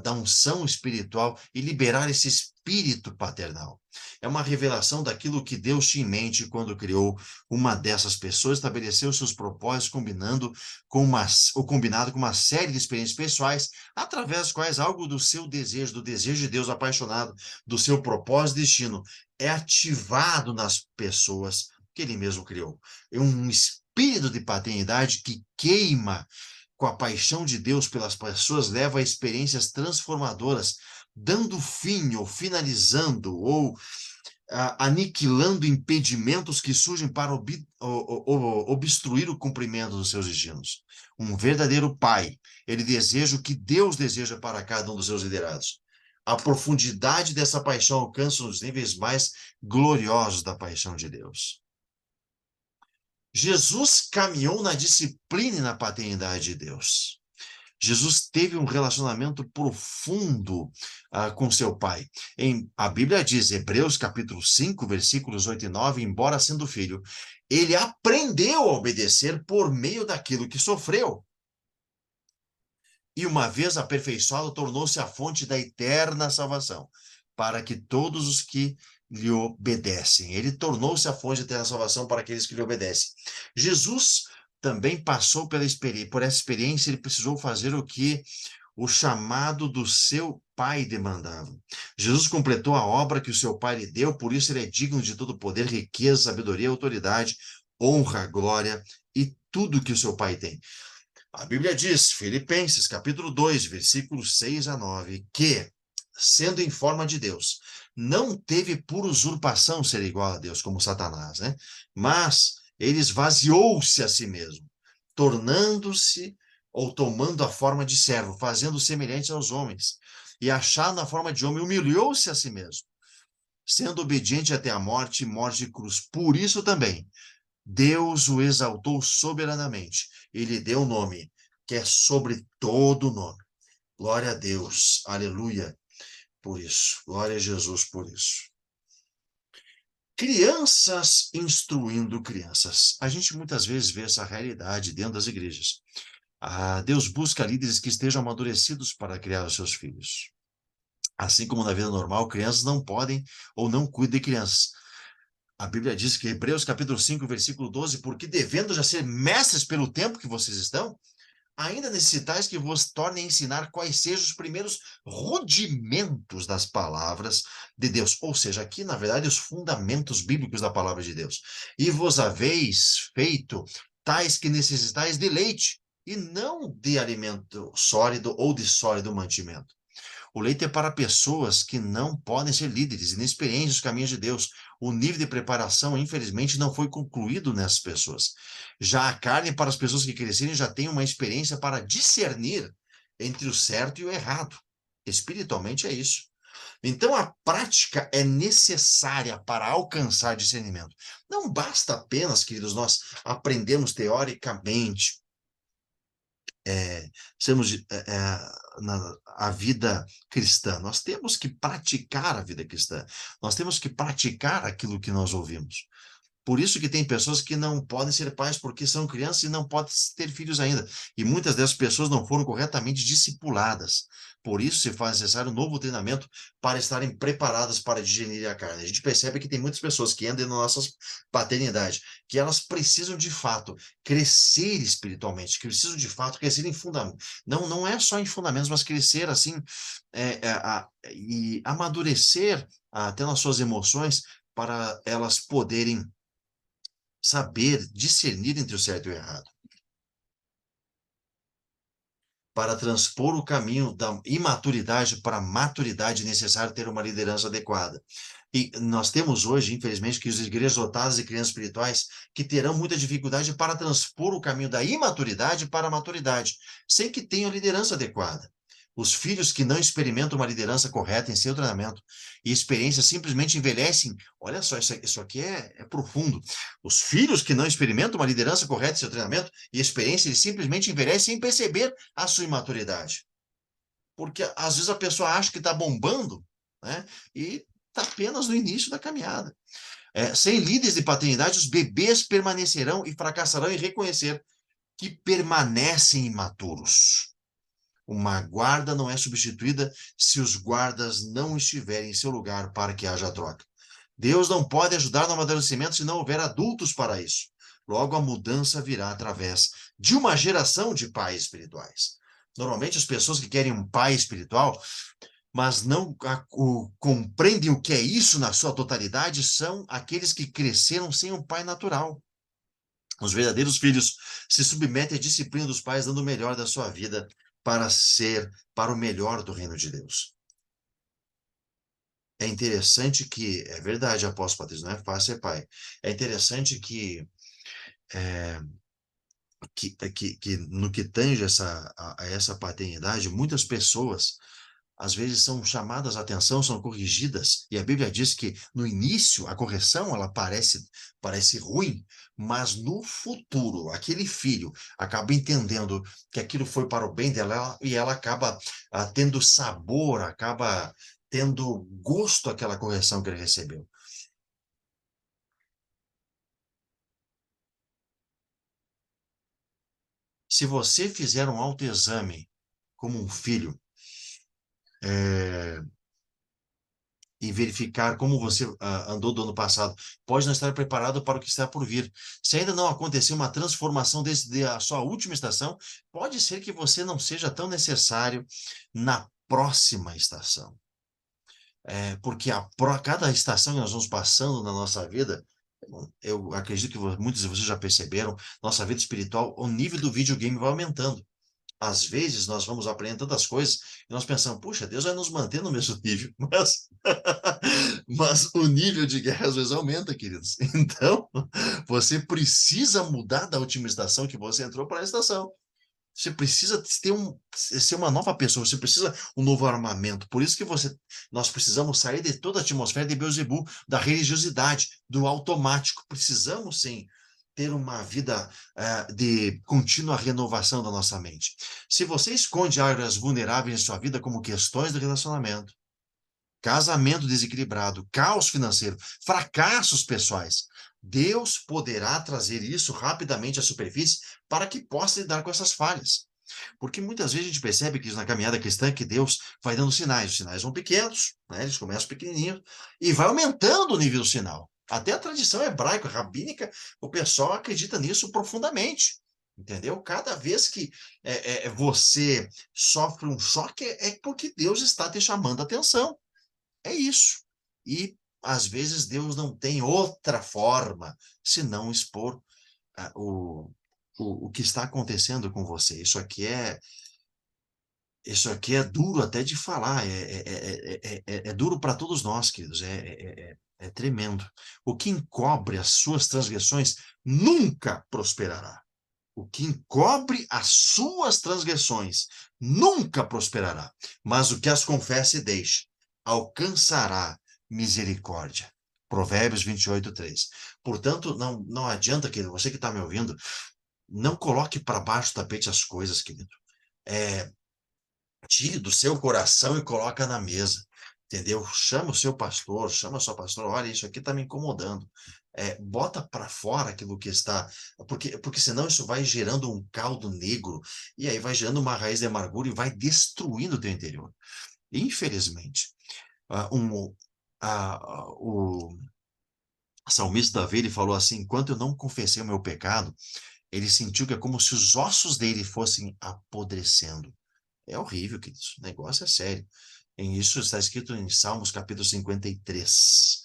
da unção espiritual e liberar esse espírito paternal. É uma revelação daquilo que Deus tinha em mente quando criou uma dessas pessoas, estabeleceu seus propósitos combinado com uma série de experiências pessoais, através das quais algo do seu desejo, do desejo de Deus apaixonado, do seu propósito e destino, é ativado nas pessoas que ele mesmo criou. É um espírito de paternidade que queima com a paixão de Deus pelas pessoas, leva a experiências transformadoras, dando fim ou finalizando ou aniquilando impedimentos que surgem para obstruir o cumprimento dos seus destinos. Um verdadeiro pai, ele deseja o que Deus deseja para cada um dos seus liderados. a profundidade dessa paixão alcança os níveis mais gloriosos da paixão de Deus. Jesus caminhou na disciplina e na paternidade de Deus. Jesus teve um relacionamento profundo com seu pai. A Bíblia diz, Hebreus capítulo 5, versículos 8 e 9, embora sendo filho, ele aprendeu a obedecer por meio daquilo que sofreu. E uma vez aperfeiçoado, tornou-se a fonte da eterna salvação, para que todos os que lhe obedecem. Ele tornou-se a fonte da eterna salvação para aqueles que lhe obedecem. Jesus também passou por essa experiência, ele precisou fazer o que o chamado do seu pai demandava. Jesus completou a obra que o seu pai lhe deu, por isso ele é digno de todo poder, riqueza, sabedoria, autoridade, honra, glória e tudo que o seu pai tem. A Bíblia diz, Filipenses, capítulo 2, versículos 6 a 9, que, sendo em forma de Deus, não teve por usurpação ser igual a Deus, como Satanás, né? Mas ele esvaziou-se a si mesmo, tornando-se ou tomando a forma de servo, fazendo semelhante aos homens. E achado na forma de homem, humilhou-se a si mesmo, sendo obediente até a morte e morte de cruz. Por isso também, Deus o exaltou soberanamente e lhe deu o nome, que é sobre todo nome. Glória a Deus, aleluia, por isso. Glória a Jesus por isso. Crianças instruindo crianças. A gente muitas vezes vê essa realidade dentro das igrejas. Deus busca líderes que estejam amadurecidos para criar os seus filhos. Assim como na vida normal, crianças não podem ou não cuidam de crianças. A Bíblia diz que Hebreus capítulo 5, versículo 12, porque devendo já ser mestres pelo tempo que vocês estão, ainda necessitais que vos tornem a ensinar quais sejam os primeiros rudimentos das palavras de Deus. Ou seja, aqui, na verdade, os fundamentos bíblicos da palavra de Deus. E vos haveis feito tais que necessitais de leite, e não de alimento sólido ou de sólido mantimento. O leite é para pessoas que não podem ser líderes, inexperientes nos caminhos de Deus. O nível de preparação, infelizmente, não foi concluído nessas pessoas. Já a carne, para as pessoas que crescerem, já tem uma experiência para discernir entre o certo e o errado. Espiritualmente é isso. Então, a prática é necessária para alcançar discernimento. Não basta apenas, queridos, nós aprendemos teoricamente, sermos a vida cristã. Nós temos que praticar a vida cristã. Nós temos que praticar aquilo que nós ouvimos. Por isso que tem pessoas que não podem ser pais porque são crianças e não podem ter filhos ainda. E muitas dessas pessoas não foram corretamente discipuladas. Por isso se faz necessário um novo treinamento para estarem preparadas para digerir a carne. A gente percebe que tem muitas pessoas que andam na nossa paternidade, que elas precisam de fato crescer espiritualmente, que precisam de fato crescer em fundamentos. Não é só em fundamentos, mas crescer assim e amadurecer até nas suas emoções para elas poderem saber discernir entre o certo e o errado, para transpor o caminho da imaturidade para a maturidade necessário ter uma liderança adequada. E nós temos hoje, infelizmente, que as igrejas lotadas de crianças espirituais que terão muita dificuldade para transpor o caminho da imaturidade para a maturidade, sem que tenham liderança adequada. Os filhos que não experimentam uma liderança correta em seu treinamento e experiência simplesmente envelhecem. Olha só, isso aqui é profundo. Os filhos que não experimentam uma liderança correta em seu treinamento e experiência, eles simplesmente envelhecem sem perceber a sua imaturidade. Porque às vezes a pessoa acha que está bombando, né? E está apenas no início da caminhada. Sem líderes de paternidade, os bebês permanecerão e fracassarão em reconhecer que permanecem imaturos. Uma guarda não é substituída se os guardas não estiverem em seu lugar para que haja troca. Deus não pode ajudar no amadurecimento se não houver adultos para isso. Logo, a mudança virá através de uma geração de pais espirituais. Normalmente, as pessoas que querem um pai espiritual, mas não compreendem o que é isso na sua totalidade, são aqueles que cresceram sem um pai natural. Os verdadeiros filhos se submetem à disciplina dos pais, dando o melhor da sua vida para o melhor do reino de Deus. É interessante que, é verdade, apóstolo Patrício, não é fácil ser pai. É interessante que no que tange a essa paternidade, muitas pessoas às vezes são chamadas a atenção, são corrigidas, e a Bíblia diz que no início a correção ela parece ruim, mas no futuro aquele filho acaba entendendo que aquilo foi para o bem dela e ela acaba tendo sabor, acaba tendo gosto àquela correção que ele recebeu. Se você fizer um autoexame como um filho, é, e verificar como você andou do ano passado, pode não estar preparado para o que está por vir. Se ainda não aconteceu uma transformação desde a sua última estação, pode ser que você não seja tão necessário na próxima estação. Porque cada estação que nós vamos passando na nossa vida, eu acredito que muitos de vocês já perceberam, nossa vida espiritual, o nível do videogame vai aumentando. Às vezes nós vamos aprendendo tantas coisas e nós pensamos, puxa, Deus vai nos manter no mesmo nível, mas o nível de guerra às vezes aumenta, queridos. Então, você precisa mudar da última estação que você entrou para a estação. Você precisa ser uma nova pessoa, você precisa um novo armamento. Por isso que nós precisamos sair de toda a atmosfera de Beelzebub, da religiosidade, do automático. Precisamos, sim, ter uma vida de contínua renovação da nossa mente. Se você esconde áreas vulneráveis em sua vida, como questões de relacionamento, casamento desequilibrado, caos financeiro, fracassos pessoais, Deus poderá trazer isso rapidamente à superfície para que possa lidar com essas falhas. Porque muitas vezes a gente percebe que na caminhada cristã que Deus vai dando sinais. Os sinais vão pequenos, né? Eles começam pequenininhos e vai aumentando o nível do sinal. Até a tradição hebraica, rabínica, o pessoal acredita nisso profundamente. Entendeu? Cada vez que você sofre um choque, é porque Deus está te chamando a atenção. É isso. E às vezes Deus não tem outra forma senão expor o que está acontecendo com você. Isso aqui é duro até de falar, é duro para todos nós, queridos, é tremendo. O que encobre as suas transgressões nunca prosperará. O que encobre as suas transgressões nunca prosperará, mas o que as confessa e deixa alcançará misericórdia. Provérbios 28:3. Portanto, não adianta, querido, você que está me ouvindo, não coloque para baixo do tapete as coisas, querido. É, tire do seu coração e coloca na mesa, entendeu? Chama o seu pastor, chama a sua pastora, olha, isso aqui está me incomodando. Bota para fora aquilo que está, porque senão isso vai gerando um caldo negro, e aí vai gerando uma raiz de amargura e vai destruindo o teu interior. Infelizmente, ah, um, o salmista Davi, ele falou assim, enquanto eu não confessei o meu pecado, ele sentiu que é como se os ossos dele fossem apodrecendo. É horrível, queridos. O negócio é sério. Isso está escrito em Salmos capítulo 53.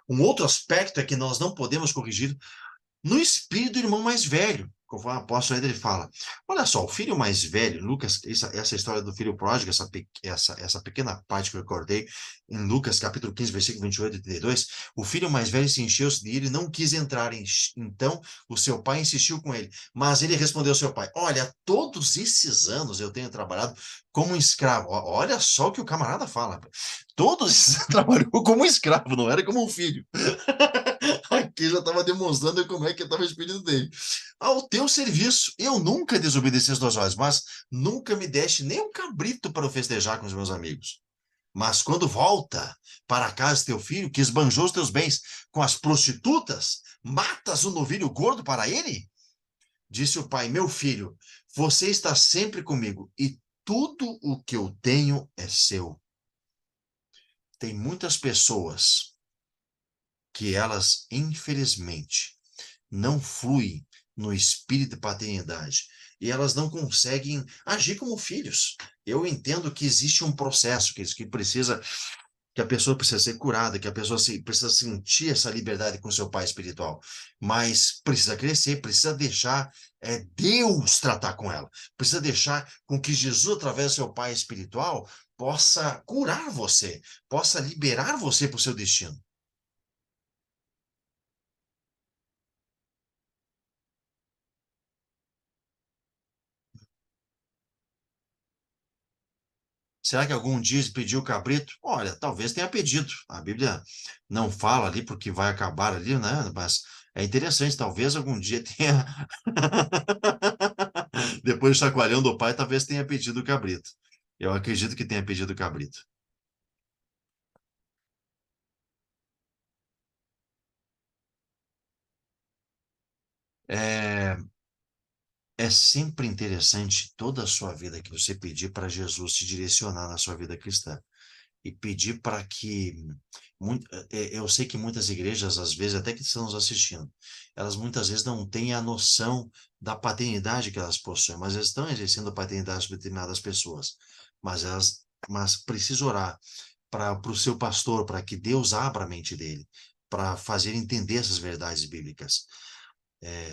Um outro aspecto é que nós não podemos corrigir no espírito do irmão mais velho. Conforme o apóstolo ainda ele fala. Olha só, o filho mais velho, Lucas, essa história do filho pródigo, essa pequena parte que eu recordei, em Lucas capítulo 15, versículo 28 e 32, o filho mais velho se encheu-se de ira e não quis entrar. Então, o seu pai insistiu com ele. Mas ele respondeu ao seu pai: olha, todos esses anos eu tenho trabalhado como um escravo. Olha só o que o camarada fala. Todos esses anos trabalhou como um escravo, não era como um filho. Aqui já estava demonstrando como é que estava o espírito dele. Ao teu serviço, eu nunca desobedeci as tuas ordens, mas nunca me deste nem um cabrito para eu festejar com os meus amigos. Mas quando volta para a casa teu filho, que esbanjou os teus bens com as prostitutas, matas um novilho gordo para ele? Disse o pai: meu filho, você está sempre comigo e tudo o que eu tenho é seu. Tem muitas pessoas que elas, infelizmente, não fluem no espírito de paternidade e elas não conseguem agir como filhos. Eu entendo que existe um processo que a pessoa precisa ser curada, que a pessoa precisa sentir essa liberdade com seu pai espiritual, mas precisa crescer, precisa deixar Deus tratar com ela, precisa deixar com que Jesus, através do seu pai espiritual, possa curar você, possa liberar você para o seu destino. Será que algum dia pediu cabrito? Olha, talvez tenha pedido. A Bíblia não fala ali porque vai acabar ali, né? Mas é interessante, talvez algum dia tenha. Depois do chacoalhão do pai, talvez tenha pedido cabrito. Eu acredito que tenha pedido cabrito. É, é sempre interessante toda a sua vida que você pedir para Jesus te direcionar na sua vida cristã. E pedir para que eu sei que muitas igrejas, às vezes, até que estão nos assistindo, elas muitas vezes não têm a noção da paternidade que elas possuem, mas elas estão exercendo a paternidade sobre determinadas pessoas. Mas precisa orar para o seu pastor, para que Deus abra a mente dele, para fazer entender essas verdades bíblicas.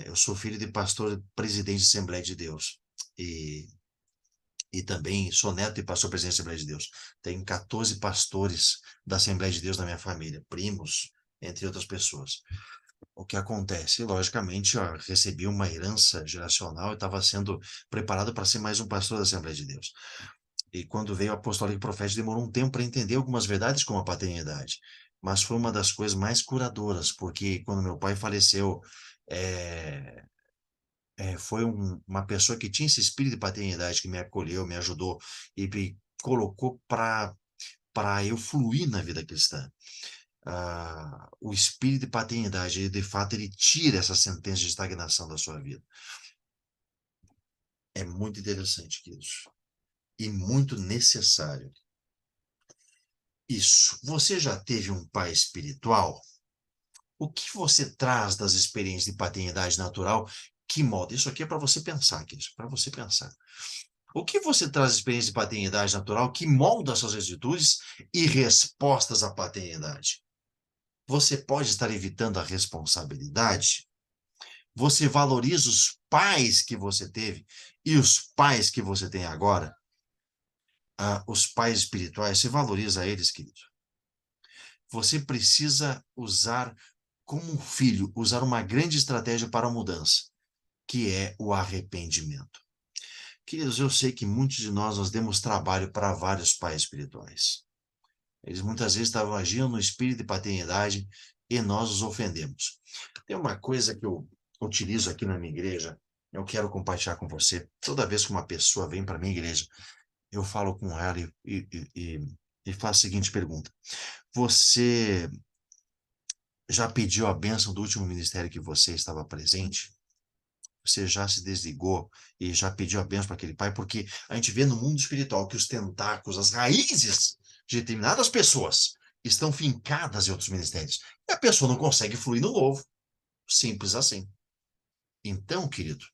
Eu sou filho de pastor presidente de Assembleia de Deus. E também sou neto e pastor presidente da Assembleia de Deus. Tenho 14 pastores da Assembleia de Deus na minha família, primos, entre outras pessoas. O que acontece? Logicamente, ó, recebi uma herança geracional e estava sendo preparado para ser mais um pastor da Assembleia de Deus. E quando veio o apostólico e profético, demorou um tempo para entender algumas verdades como a paternidade. Mas foi uma das coisas mais curadoras, porque quando meu pai faleceu, é, foi uma pessoa que tinha esse espírito de paternidade que me acolheu, me ajudou e me colocou para eu fluir na vida cristã. O espírito de paternidade, ele, de fato, ele tira essa sentença de estagnação da sua vida. É muito interessante, queridos, e muito necessário. Isso. Você já teve um pai espiritual? O que você traz das experiências de paternidade natural que molda? Isso aqui é para você pensar, queridos, para você pensar. O que você traz de experiência de paternidade natural que molda suas atitudes e respostas à paternidade? Você pode estar evitando a responsabilidade? Você valoriza os pais que você teve e os pais que você tem agora? Os pais espirituais, você valoriza eles, querido? Você precisa usar, como um filho, usar uma grande estratégia para a mudança, que é o arrependimento. Queridos, eu sei que muitos de nós demos trabalho para vários pais espirituais. Eles muitas vezes estavam agindo no espírito de paternidade e nós os ofendemos. Tem uma coisa que eu utilizo aqui na minha igreja, eu quero compartilhar com você. Toda vez que uma pessoa vem para a minha igreja, eu falo com ela e faço a seguinte pergunta: Você já pediu a bênção do último ministério que você estava presente? Você já se desligou e já pediu a bênção para aquele pai? Porque a gente vê no mundo espiritual que os tentáculos, as raízes de determinadas pessoas estão fincadas em outros ministérios. E a pessoa não consegue fluir no novo. Simples assim. Então, querido,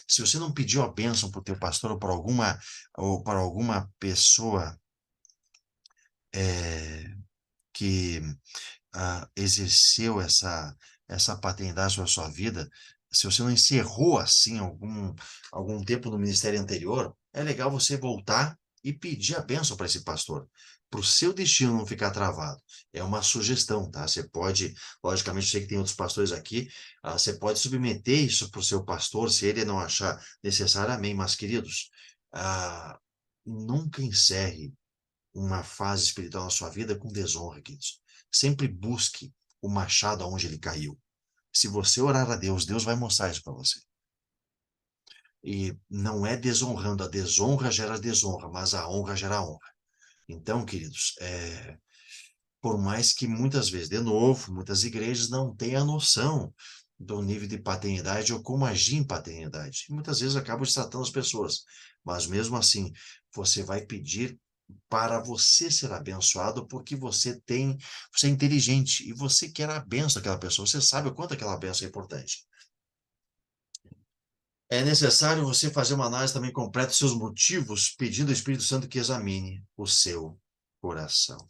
se você não pediu a bênção para o teu pastor ou para alguma pessoa que exerceu essa paternidade sobre a sua vida, se você não encerrou assim algum tempo no ministério anterior, é legal você voltar e pedir a bênção para esse pastor, para o seu destino não ficar travado. É uma sugestão, tá? Você pode, logicamente, eu sei que tem outros pastores aqui, você pode submeter isso para o seu pastor, se ele não achar necessário, amém. Mas, queridos, nunca encerre uma fase espiritual na sua vida com desonra, queridos. Sempre busque o machado aonde ele caiu. Se você orar a Deus, Deus vai mostrar isso para você. E não é desonrando, a desonra gera desonra, mas a honra gera honra. Então, queridos, por mais que muitas vezes, de novo, muitas igrejas não tenham a noção do nível de paternidade ou como agir em paternidade. E muitas vezes acabam tratando as pessoas. Mas mesmo assim, você vai pedir para você ser abençoado porque você é inteligente e você quer a benção daquela pessoa. Você sabe o quanto aquela benção é importante. É necessário você fazer uma análise também completa dos seus motivos, pedindo ao Espírito Santo que examine o seu coração.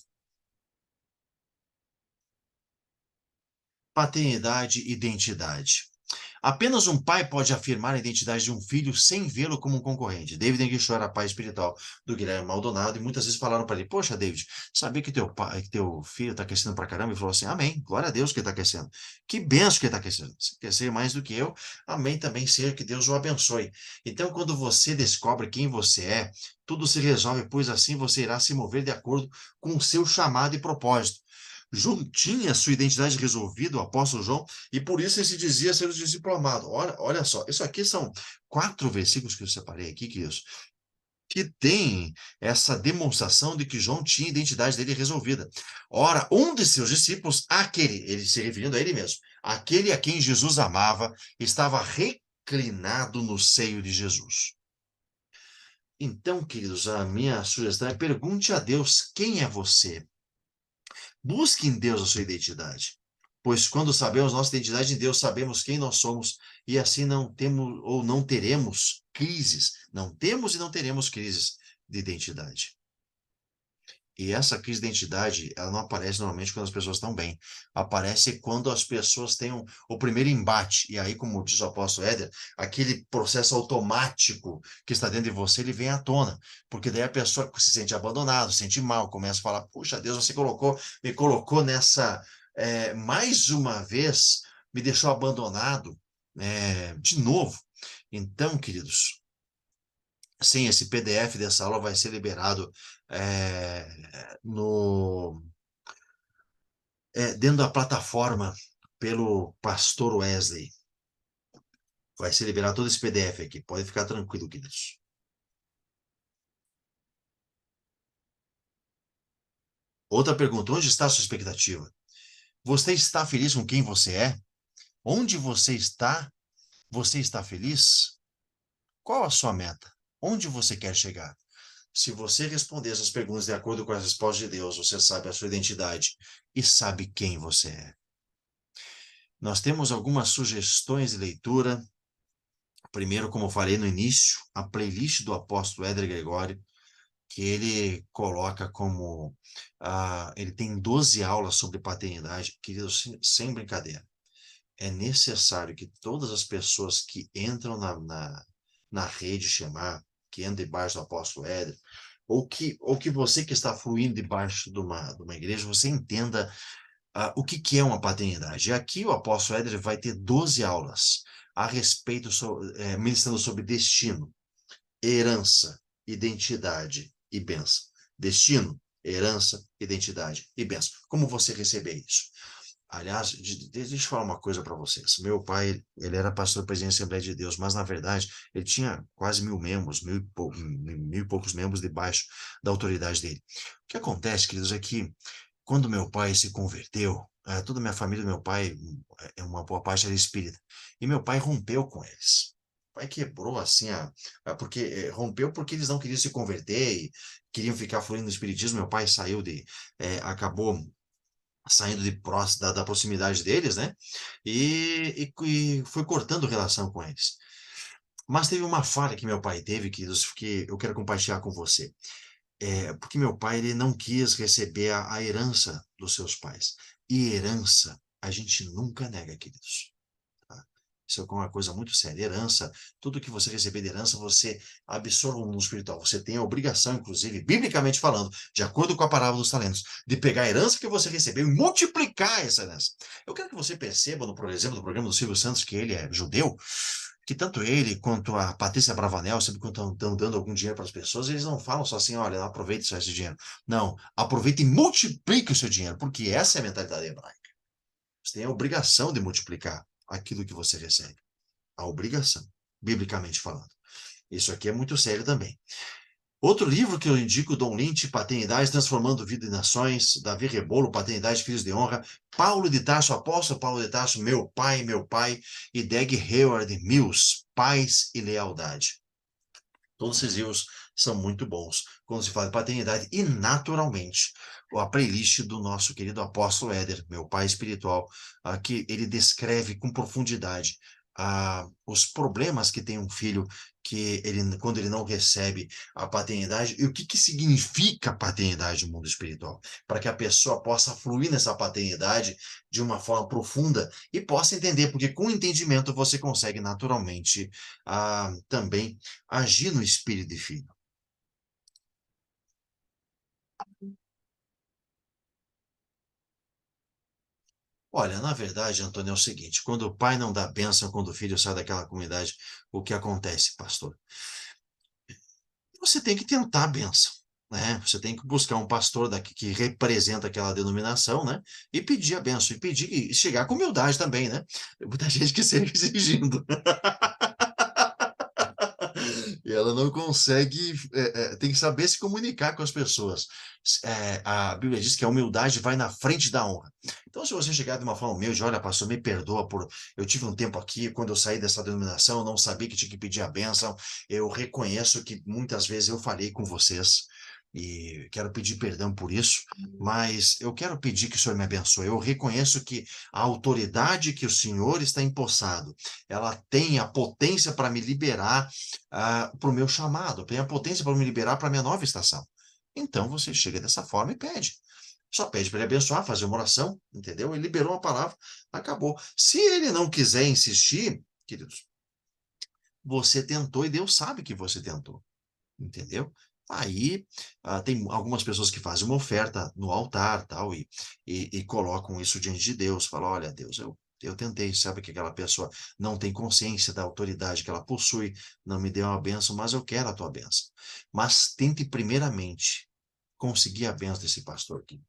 Paternidade e identidade. Apenas um pai pode afirmar a identidade de um filho sem vê-lo como um concorrente. David Enguichou era pai espiritual do Guilherme Maldonado e muitas vezes falaram para ele: Poxa, David, sabia que teu pai, que teu filho está aquecendo pra caramba? Ele falou assim: Amém, glória a Deus que ele está aquecendo. Que benção que ele está aquecendo. Se aquecer mais do que eu, amém também seja, que Deus o abençoe. Então, quando você descobre quem você é, tudo se resolve, pois assim você irá se mover de acordo com o seu chamado e propósito. João tinha sua identidade resolvida, o apóstolo João, e por isso ele se dizia ser o discípulo amado. Olha só, isso aqui são 4 versículos que eu separei aqui, queridos, que tem essa demonstração de que João tinha a identidade dele resolvida. Ora, um de seus discípulos, aquele, ele se referindo a ele mesmo, aquele a quem Jesus amava, estava reclinado no seio de Jesus. Então, queridos, a minha sugestão é: pergunte a Deus quem é você. Busque em Deus a sua identidade. Pois quando sabemos nossa identidade em Deus, sabemos quem nós somos e assim não temos ou não teremos crises. Não temos e não teremos crises de identidade. E essa crise de identidade, ela não aparece normalmente quando as pessoas estão bem. Aparece quando as pessoas têm o primeiro embate. E aí, como diz o apóstolo Éder, aquele processo automático que está dentro de você, ele vem à tona. Porque daí a pessoa se sente abandonada, se sente mal, começa a falar: Puxa, Deus, você me colocou nessa, mais uma vez, me deixou abandonado, de novo. Então, queridos, sim, esse PDF dessa aula vai ser liberado dentro da plataforma pelo pastor Wesley. Vai ser liberado todo esse PDF aqui. Pode ficar tranquilo, queridos. Outra pergunta: onde está a sua expectativa? Você está feliz com quem você é? Onde você está? Você está feliz? Qual a sua meta? Onde você quer chegar? Se você responder essas perguntas de acordo com as respostas de Deus, você sabe a sua identidade e sabe quem você é. Nós temos algumas sugestões de leitura. Primeiro, como eu falei no início, a playlist do apóstolo Éder Gregório, que ele coloca como... ele tem 12 aulas sobre paternidade, querido, sem brincadeira. É necessário que todas as pessoas que entram na rede chamar, que entram debaixo do apóstolo Éder, ou que você que está fluindo debaixo de uma igreja, você entenda o que é uma paternidade. E aqui o apóstolo Éder vai ter 12 aulas a respeito, ministrando sobre destino, herança, identidade e bênção. Destino, herança, identidade e bênção. Como você receber isso? Aliás, deixa eu falar uma coisa para vocês. Meu pai, ele era pastor presidente da Assembleia de Deus, mas na verdade ele tinha quase 1.000 membros, mil e poucos membros debaixo da autoridade dele. O que acontece, queridos, é que quando meu pai se converteu, toda a minha família, meu pai, uma boa parte era espírita, e meu pai rompeu com eles. O pai quebrou assim, porque rompeu porque eles não queriam se converter e queriam ficar fluindo no espiritismo. Meu pai acabou saindo da proximidade deles, né? E foi cortando relação com eles. Mas teve uma falha que meu pai teve, que eu quero compartilhar com você. Porque meu pai ele não quis receber a herança dos seus pais. E herança a gente nunca nega, queridos. Tá? Isso é uma coisa muito séria. Herança, tudo que você receber de herança, você absorve no mundo espiritual. Você tem a obrigação, inclusive, biblicamente falando, de acordo com a parábola dos talentos, de pegar a herança que você recebeu e multiplicar essa herança. Eu quero que você perceba, por exemplo, no programa do Silvio Santos, que ele é judeu, que tanto ele quanto a Patrícia Bravanel, sempre quando estão dando algum dinheiro para as pessoas, eles não falam só assim: olha, aproveite só esse dinheiro. Não, aproveite e multiplique o seu dinheiro, porque essa é a mentalidade hebraica. Você tem a obrigação de multiplicar aquilo que você recebe. A obrigação, biblicamente falando. Isso aqui é muito sério também. Outro livro que eu indico: Dom Lynch, Paternidade, Transformando Vida e Nações, Davi Rebolo, Paternidade, Filhos de Honra, Paulo de Tarso, Apóstolo Paulo de Tarso, Meu Pai, e Dag Heward Mills, Paz e Lealdade. Todos esses livros são muito bons quando se fala de paternidade e, naturalmente, a playlist do nosso querido apóstolo Éder, meu pai espiritual, que ele descreve com profundidade os problemas que tem um filho que ele, quando ele não recebe a paternidade e o que significa paternidade no mundo espiritual, para que a pessoa possa fluir nessa paternidade de uma forma profunda e possa entender, porque com o entendimento você consegue naturalmente também agir no espírito de filho. Olha, na verdade, Antônio, é o seguinte: quando o pai não dá bênção, quando o filho sai daquela comunidade, o que acontece, pastor? Você tem que tentar a bênção, né? Você tem que buscar um pastor daqui que representa aquela denominação, né? E pedir a bênção, e pedir, e chegar com humildade também, né? Muita gente que segue exigindo. E ela não consegue, tem que saber se comunicar com as pessoas. A Bíblia diz que a humildade vai na frente da honra. Então, se você chegar de uma forma humilde, olha, pastor, me perdoa por. Eu tive um tempo aqui, quando eu saí dessa denominação, eu não sabia que tinha que pedir a bênção. Eu reconheço que muitas vezes eu falei com vocês. E quero pedir perdão por isso, mas eu quero pedir que o Senhor me abençoe. Eu reconheço que a autoridade que o Senhor está empossado, ela tem a potência para me liberar para o meu chamado, tem a potência para me liberar para a minha nova estação. Então você chega dessa forma e pede. Só pede para ele abençoar, fazer uma oração, entendeu? Ele liberou a palavra, acabou. Se ele não quiser insistir, queridos, você tentou e Deus sabe que você tentou, entendeu? Aí tem algumas pessoas que fazem uma oferta no altar tal, e colocam isso diante de Deus, falam, olha, Deus, eu tentei, sabe que aquela pessoa não tem consciência da autoridade que ela possui, não me deu uma bênção, mas eu quero a tua bênção. Mas tente primeiramente conseguir a bênção desse pastor, querido.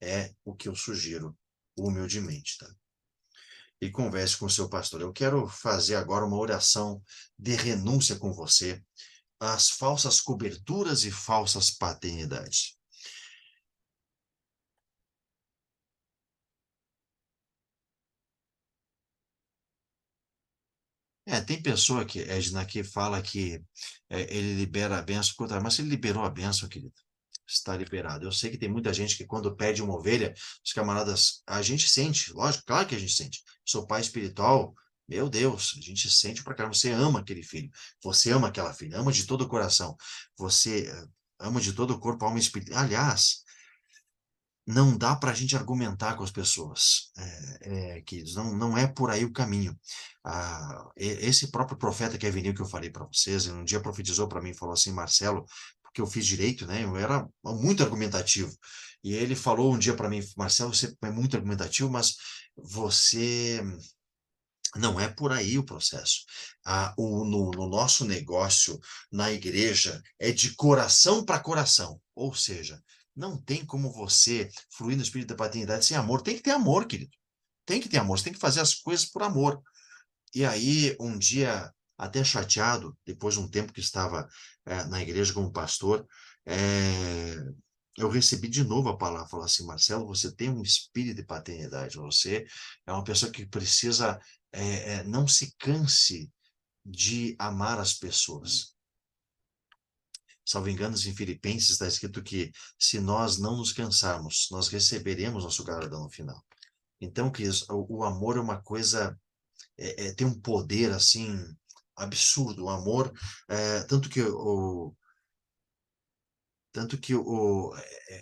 É o que eu sugiro humildemente, tá? E converse com o seu pastor. Eu quero fazer agora uma oração de renúncia com você às falsas coberturas e falsas paternidades. Tem pessoa que, Edna, que fala que ele libera a benção contra, mas se ele liberou a benção, querido, está liberado. Eu sei que tem muita gente que quando pede uma ovelha, os camaradas, a gente sente, lógico, claro que a gente sente. Sou pai espiritual, meu Deus, a gente sente pra caramba. Você ama aquele filho, você ama aquela filha, ama de todo o coração, você ama de todo o corpo, alma e espírito. Aliás, não dá para a gente argumentar com as pessoas, queridos, não é por aí o caminho. Esse próprio profeta que é vinil que eu falei para vocês, ele um dia profetizou para mim, falou assim, Marcelo, porque eu fiz direito, né? Eu era muito argumentativo. E ele falou um dia para mim, Marcelo, você é muito argumentativo, mas você não é por aí o processo. No nosso negócio, na igreja, é de coração para coração. Ou seja, não tem como você fluir no espírito da paternidade sem amor. Tem que ter amor, querido. Tem que ter amor. Você tem que fazer as coisas por amor. E aí, um dia, até chateado, depois de um tempo que estava na igreja como pastor, eh, eu recebi de novo a palavra, falou assim, Marcelo, você tem um espírito de paternidade, você é uma pessoa que precisa, não se canse de amar as pessoas. Salvo engano, em Filipenses está escrito que se nós não nos cansarmos, nós receberemos nosso galardão no final. Então, que o amor é uma coisa, tem um poder assim absurdo. O amor, tanto que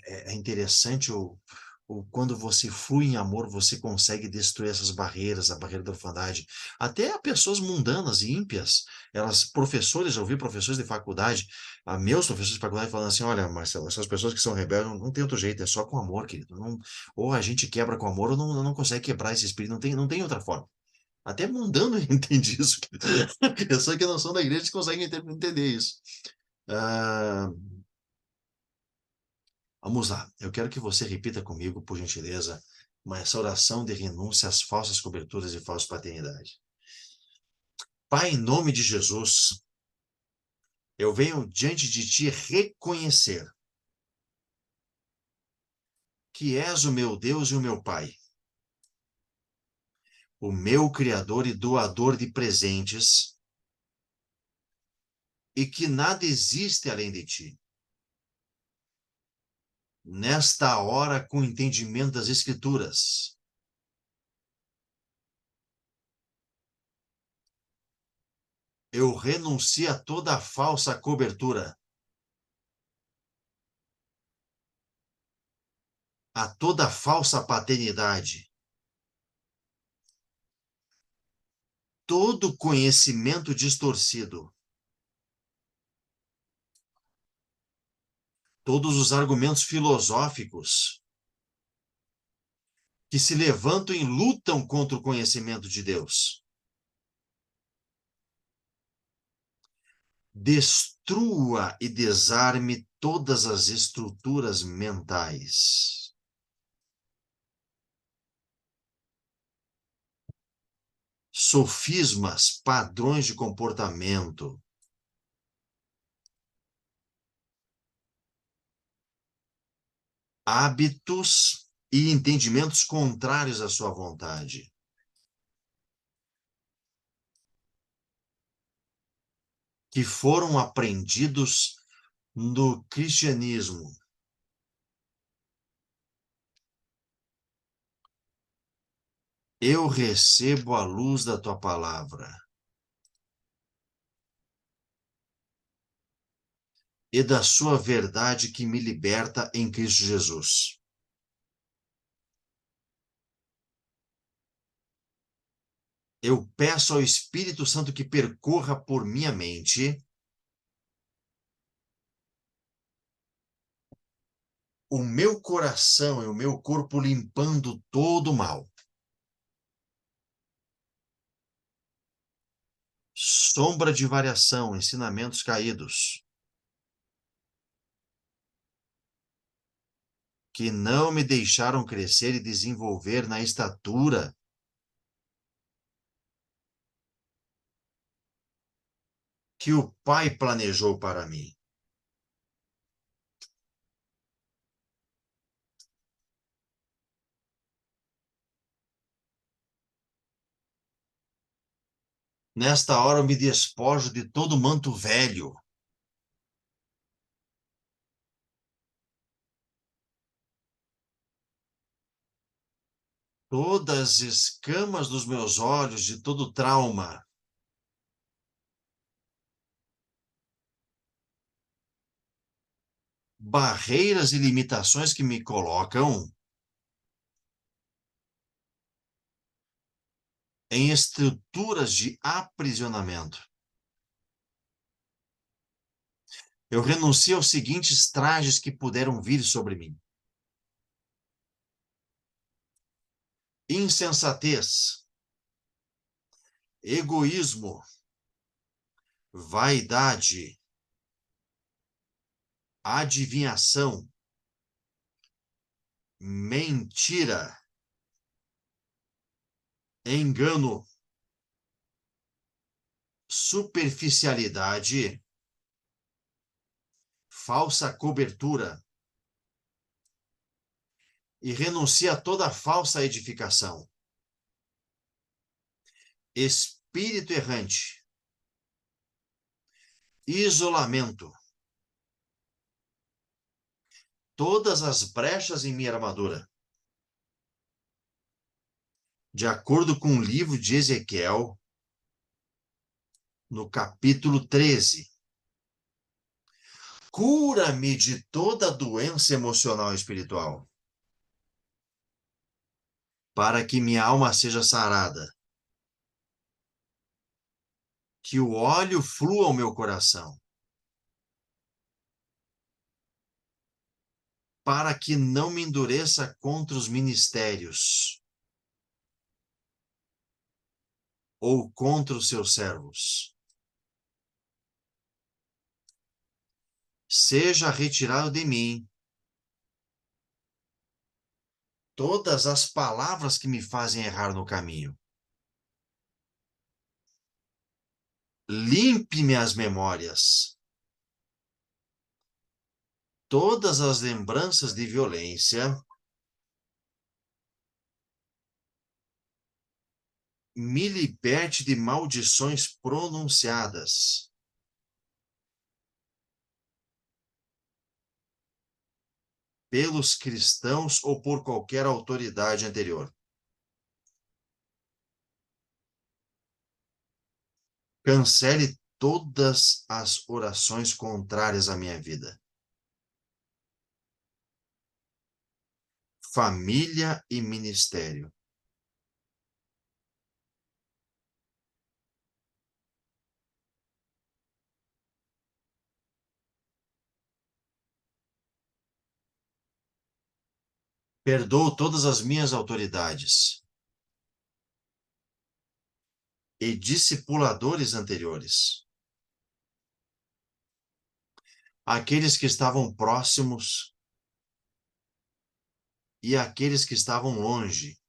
é interessante quando você flui em amor, você consegue destruir essas barreiras, a barreira da orfandade. Até pessoas mundanas e ímpias, elas, professores, eu ouvi professores de faculdade, meus professores de faculdade falando assim, olha, Marcelo, essas pessoas que são rebeldes, não tem outro jeito, é só com amor, querido. Ou a gente quebra com amor, ou não consegue quebrar esse espírito, não tem outra forma. Até mundano entende isso. Pessoas que não são da igreja conseguem entender isso. Ah, Vamos lá. Eu quero que você repita comigo, por gentileza, essa oração de renúncia às falsas coberturas e falsa paternidade. Pai, em nome de Jesus, eu venho diante de ti reconhecer que és o meu Deus e o meu Pai, o meu Criador e doador de presentes, e que nada existe além de ti. Nesta hora, com o entendimento das Escrituras, Eu renuncio a toda falsa cobertura, a toda falsa paternidade, todo conhecimento distorcido, todos os argumentos filosóficos que se levantam e lutam contra o conhecimento de Deus. Destrua e desarme todas as estruturas mentais. Sofismas, padrões de comportamento, hábitos e entendimentos contrários à sua vontade. Que foram aprendidos no cristianismo. Eu recebo a luz da tua palavra e da sua verdade que me liberta em Cristo Jesus. Eu peço ao Espírito Santo que percorra por minha mente o meu coração e o meu corpo, limpando todo o mal. Sombra de variação, ensinamentos caídos, que não me deixaram crescer e desenvolver na estatura que o Pai planejou para mim. Nesta hora eu me despojo de todo manto velho, todas as escamas dos meus olhos, de todo trauma, barreiras e limitações que me colocam em estruturas de aprisionamento. Eu renuncio aos seguintes trajes que puderam vir sobre mim: insensatez, egoísmo, vaidade, adivinhação, mentira, engano, superficialidade, falsa cobertura, e renuncia a toda falsa edificação. Espírito errante, isolamento, todas as brechas em minha armadura. De acordo com o livro de Ezequiel, no capítulo 13, cura-me de toda doença emocional e espiritual, para que minha alma seja sarada, que o óleo flua ao meu coração, para que não me endureça contra os ministérios ou contra os seus servos. Seja retirado de mim todas as palavras que me fazem errar no caminho. Limpe-me as memórias. Todas as lembranças de violência, me liberte de maldições pronunciadas. Pelos cristãos ou por qualquer autoridade anterior. Cancele todas as orações contrárias à minha vida. Família e ministério. Perdoo todas as minhas autoridades e discipuladores anteriores, aqueles que estavam próximos e aqueles que estavam longe.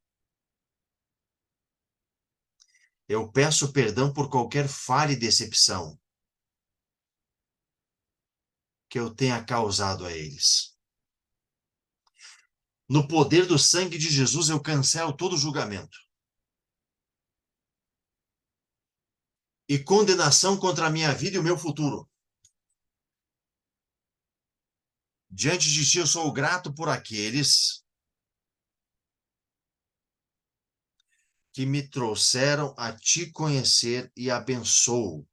Eu peço perdão por qualquer falha e decepção que eu tenha causado a eles. No poder do sangue de Jesus, eu cancelo todo julgamento e condenação contra a minha vida e o meu futuro. Diante de ti, eu sou grato por aqueles que me trouxeram a te conhecer e abençoo.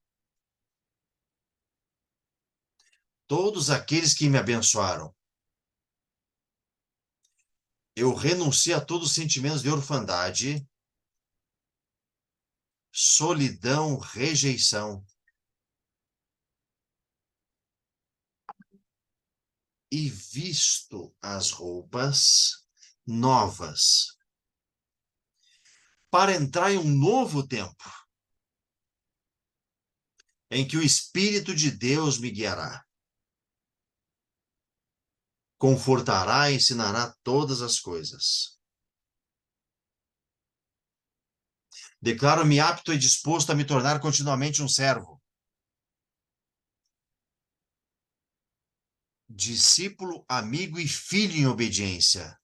Todos aqueles que me abençoaram. Eu renuncio a todos os sentimentos de orfandade, solidão, rejeição e visto as roupas novas para entrar em um novo tempo em que o Espírito de Deus me guiará, confortará e ensinará todas as coisas. Declaro-me apto e disposto a me tornar continuamente um servo, discípulo, amigo e filho em obediência,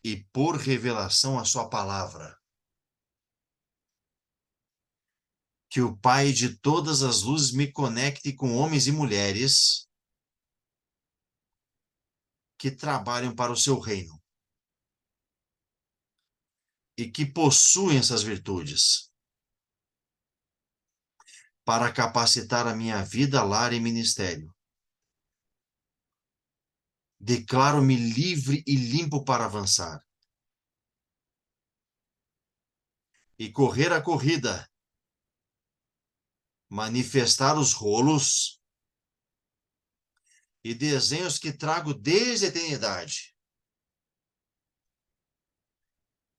e por revelação a sua palavra. Que o Pai de todas as luzes me conecte com homens e mulheres que trabalham para o seu reino e que possuem essas virtudes para capacitar a minha vida, lar e ministério. Declaro-me livre e limpo para avançar e correr a corrida, manifestar os rolos e desenhos que trago desde a eternidade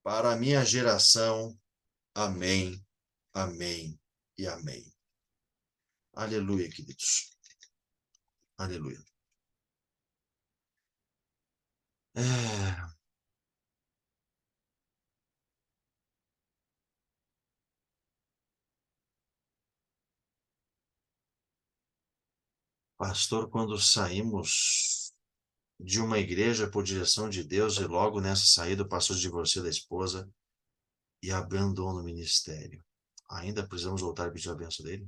para a minha geração. Amém, amém e amém. Aleluia, queridos. Aleluia. É, pastor, quando saímos de uma igreja por direção de Deus e logo nessa saída o pastor se divorcia da esposa e abandona o ministério. Ainda precisamos voltar a pedir a bênção dele?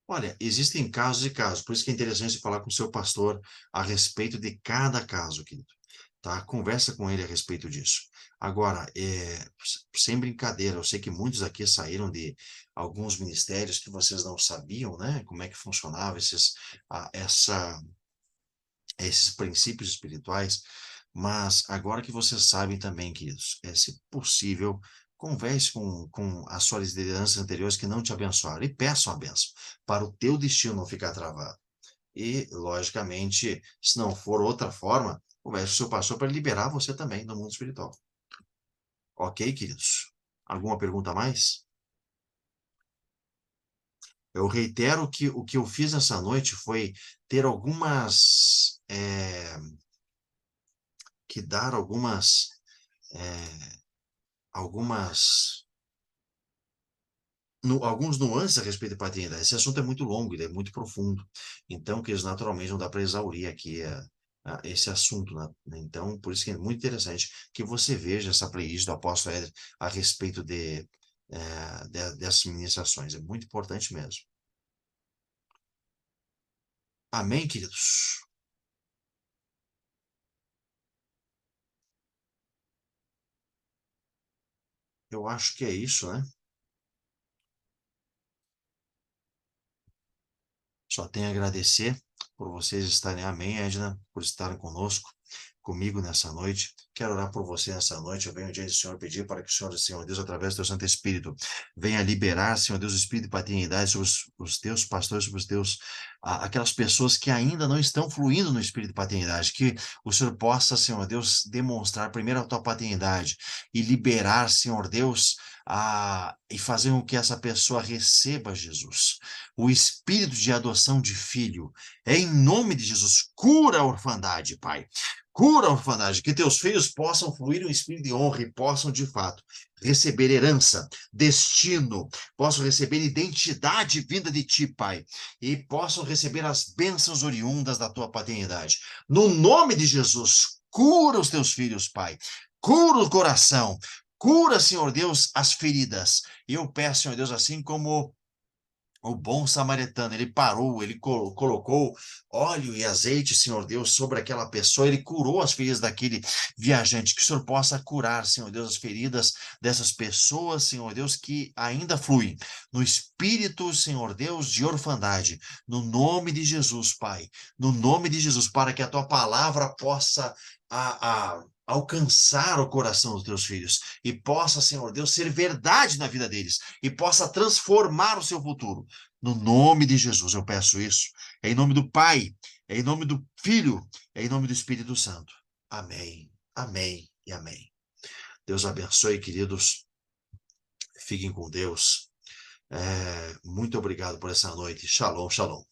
Olha, existem casos e casos, por isso que é interessante você falar com o seu pastor a respeito de cada caso, querido. Tá? Conversa com ele a respeito disso. Agora, sem brincadeira, eu sei que muitos aqui saíram de alguns ministérios que vocês não sabiam, né? Como é que funcionava esses princípios espirituais, mas agora que vocês sabem também, queridos, se possível, converse com as suas lideranças anteriores que não te abençoaram e peçam a bênção, para o teu destino não ficar travado. E, logicamente, se não for outra forma, converse com o seu pastor para liberar você também no mundo espiritual. Ok, queridos? Alguma pergunta a mais? Eu reitero que o que eu fiz essa noite foi ter que dar é, algumas alguns nuances a respeito da paternidade. Esse assunto é muito longo, ele é muito profundo. Então, que naturalmente não dá para exaurir aqui esse assunto, né? Então, por isso que é muito interessante que você veja essa playlist do Apóstolo Éder a respeito dessas ministrações. É muito importante mesmo. Amém, queridos? Eu acho que é isso, né? Só tenho a agradecer por vocês estarem, amém, Edna, por estarem conosco, comigo nessa noite. Quero orar por você nessa noite. Eu venho diante do Senhor pedir para que o Senhor Deus, através do teu Santo Espírito, venha liberar, Senhor Deus, o Espírito de paternidade sobre os teus pastores, sobre os teus, aquelas pessoas que ainda não estão fluindo no Espírito de paternidade. Que o Senhor possa, Senhor Deus, demonstrar primeiro a tua paternidade e liberar, Senhor Deus, e fazer com que essa pessoa receba Jesus, o espírito de adoção de filho. Em nome de Jesus, cura a orfandade, Pai. Cura a orfandade, que teus filhos possam fluir um espírito de honra e possam, de fato, receber herança, destino, possam receber identidade vinda de ti, Pai, e possam receber as bênçãos oriundas da tua paternidade. No nome de Jesus, cura os teus filhos, Pai. Cura o coração. Cura, Senhor Deus, as feridas. E eu peço, Senhor Deus, assim como o bom samaritano, ele parou, ele colocou óleo e azeite, Senhor Deus, sobre aquela pessoa, ele curou as feridas daquele viajante, que o Senhor possa curar, Senhor Deus, as feridas dessas pessoas, Senhor Deus, que ainda fluem no espírito, Senhor Deus, de orfandade, no nome de Jesus, Pai, no nome de Jesus, para que a tua palavra possa alcançar o coração dos teus filhos e possa, Senhor Deus, ser verdade na vida deles e possa transformar o seu futuro. No nome de Jesus eu peço isso. É em nome do Pai, é em nome do Filho, é em nome do Espírito Santo. Amém, amém e amém. Deus abençoe, queridos. Fiquem com Deus. Muito obrigado por essa noite. Shalom, shalom.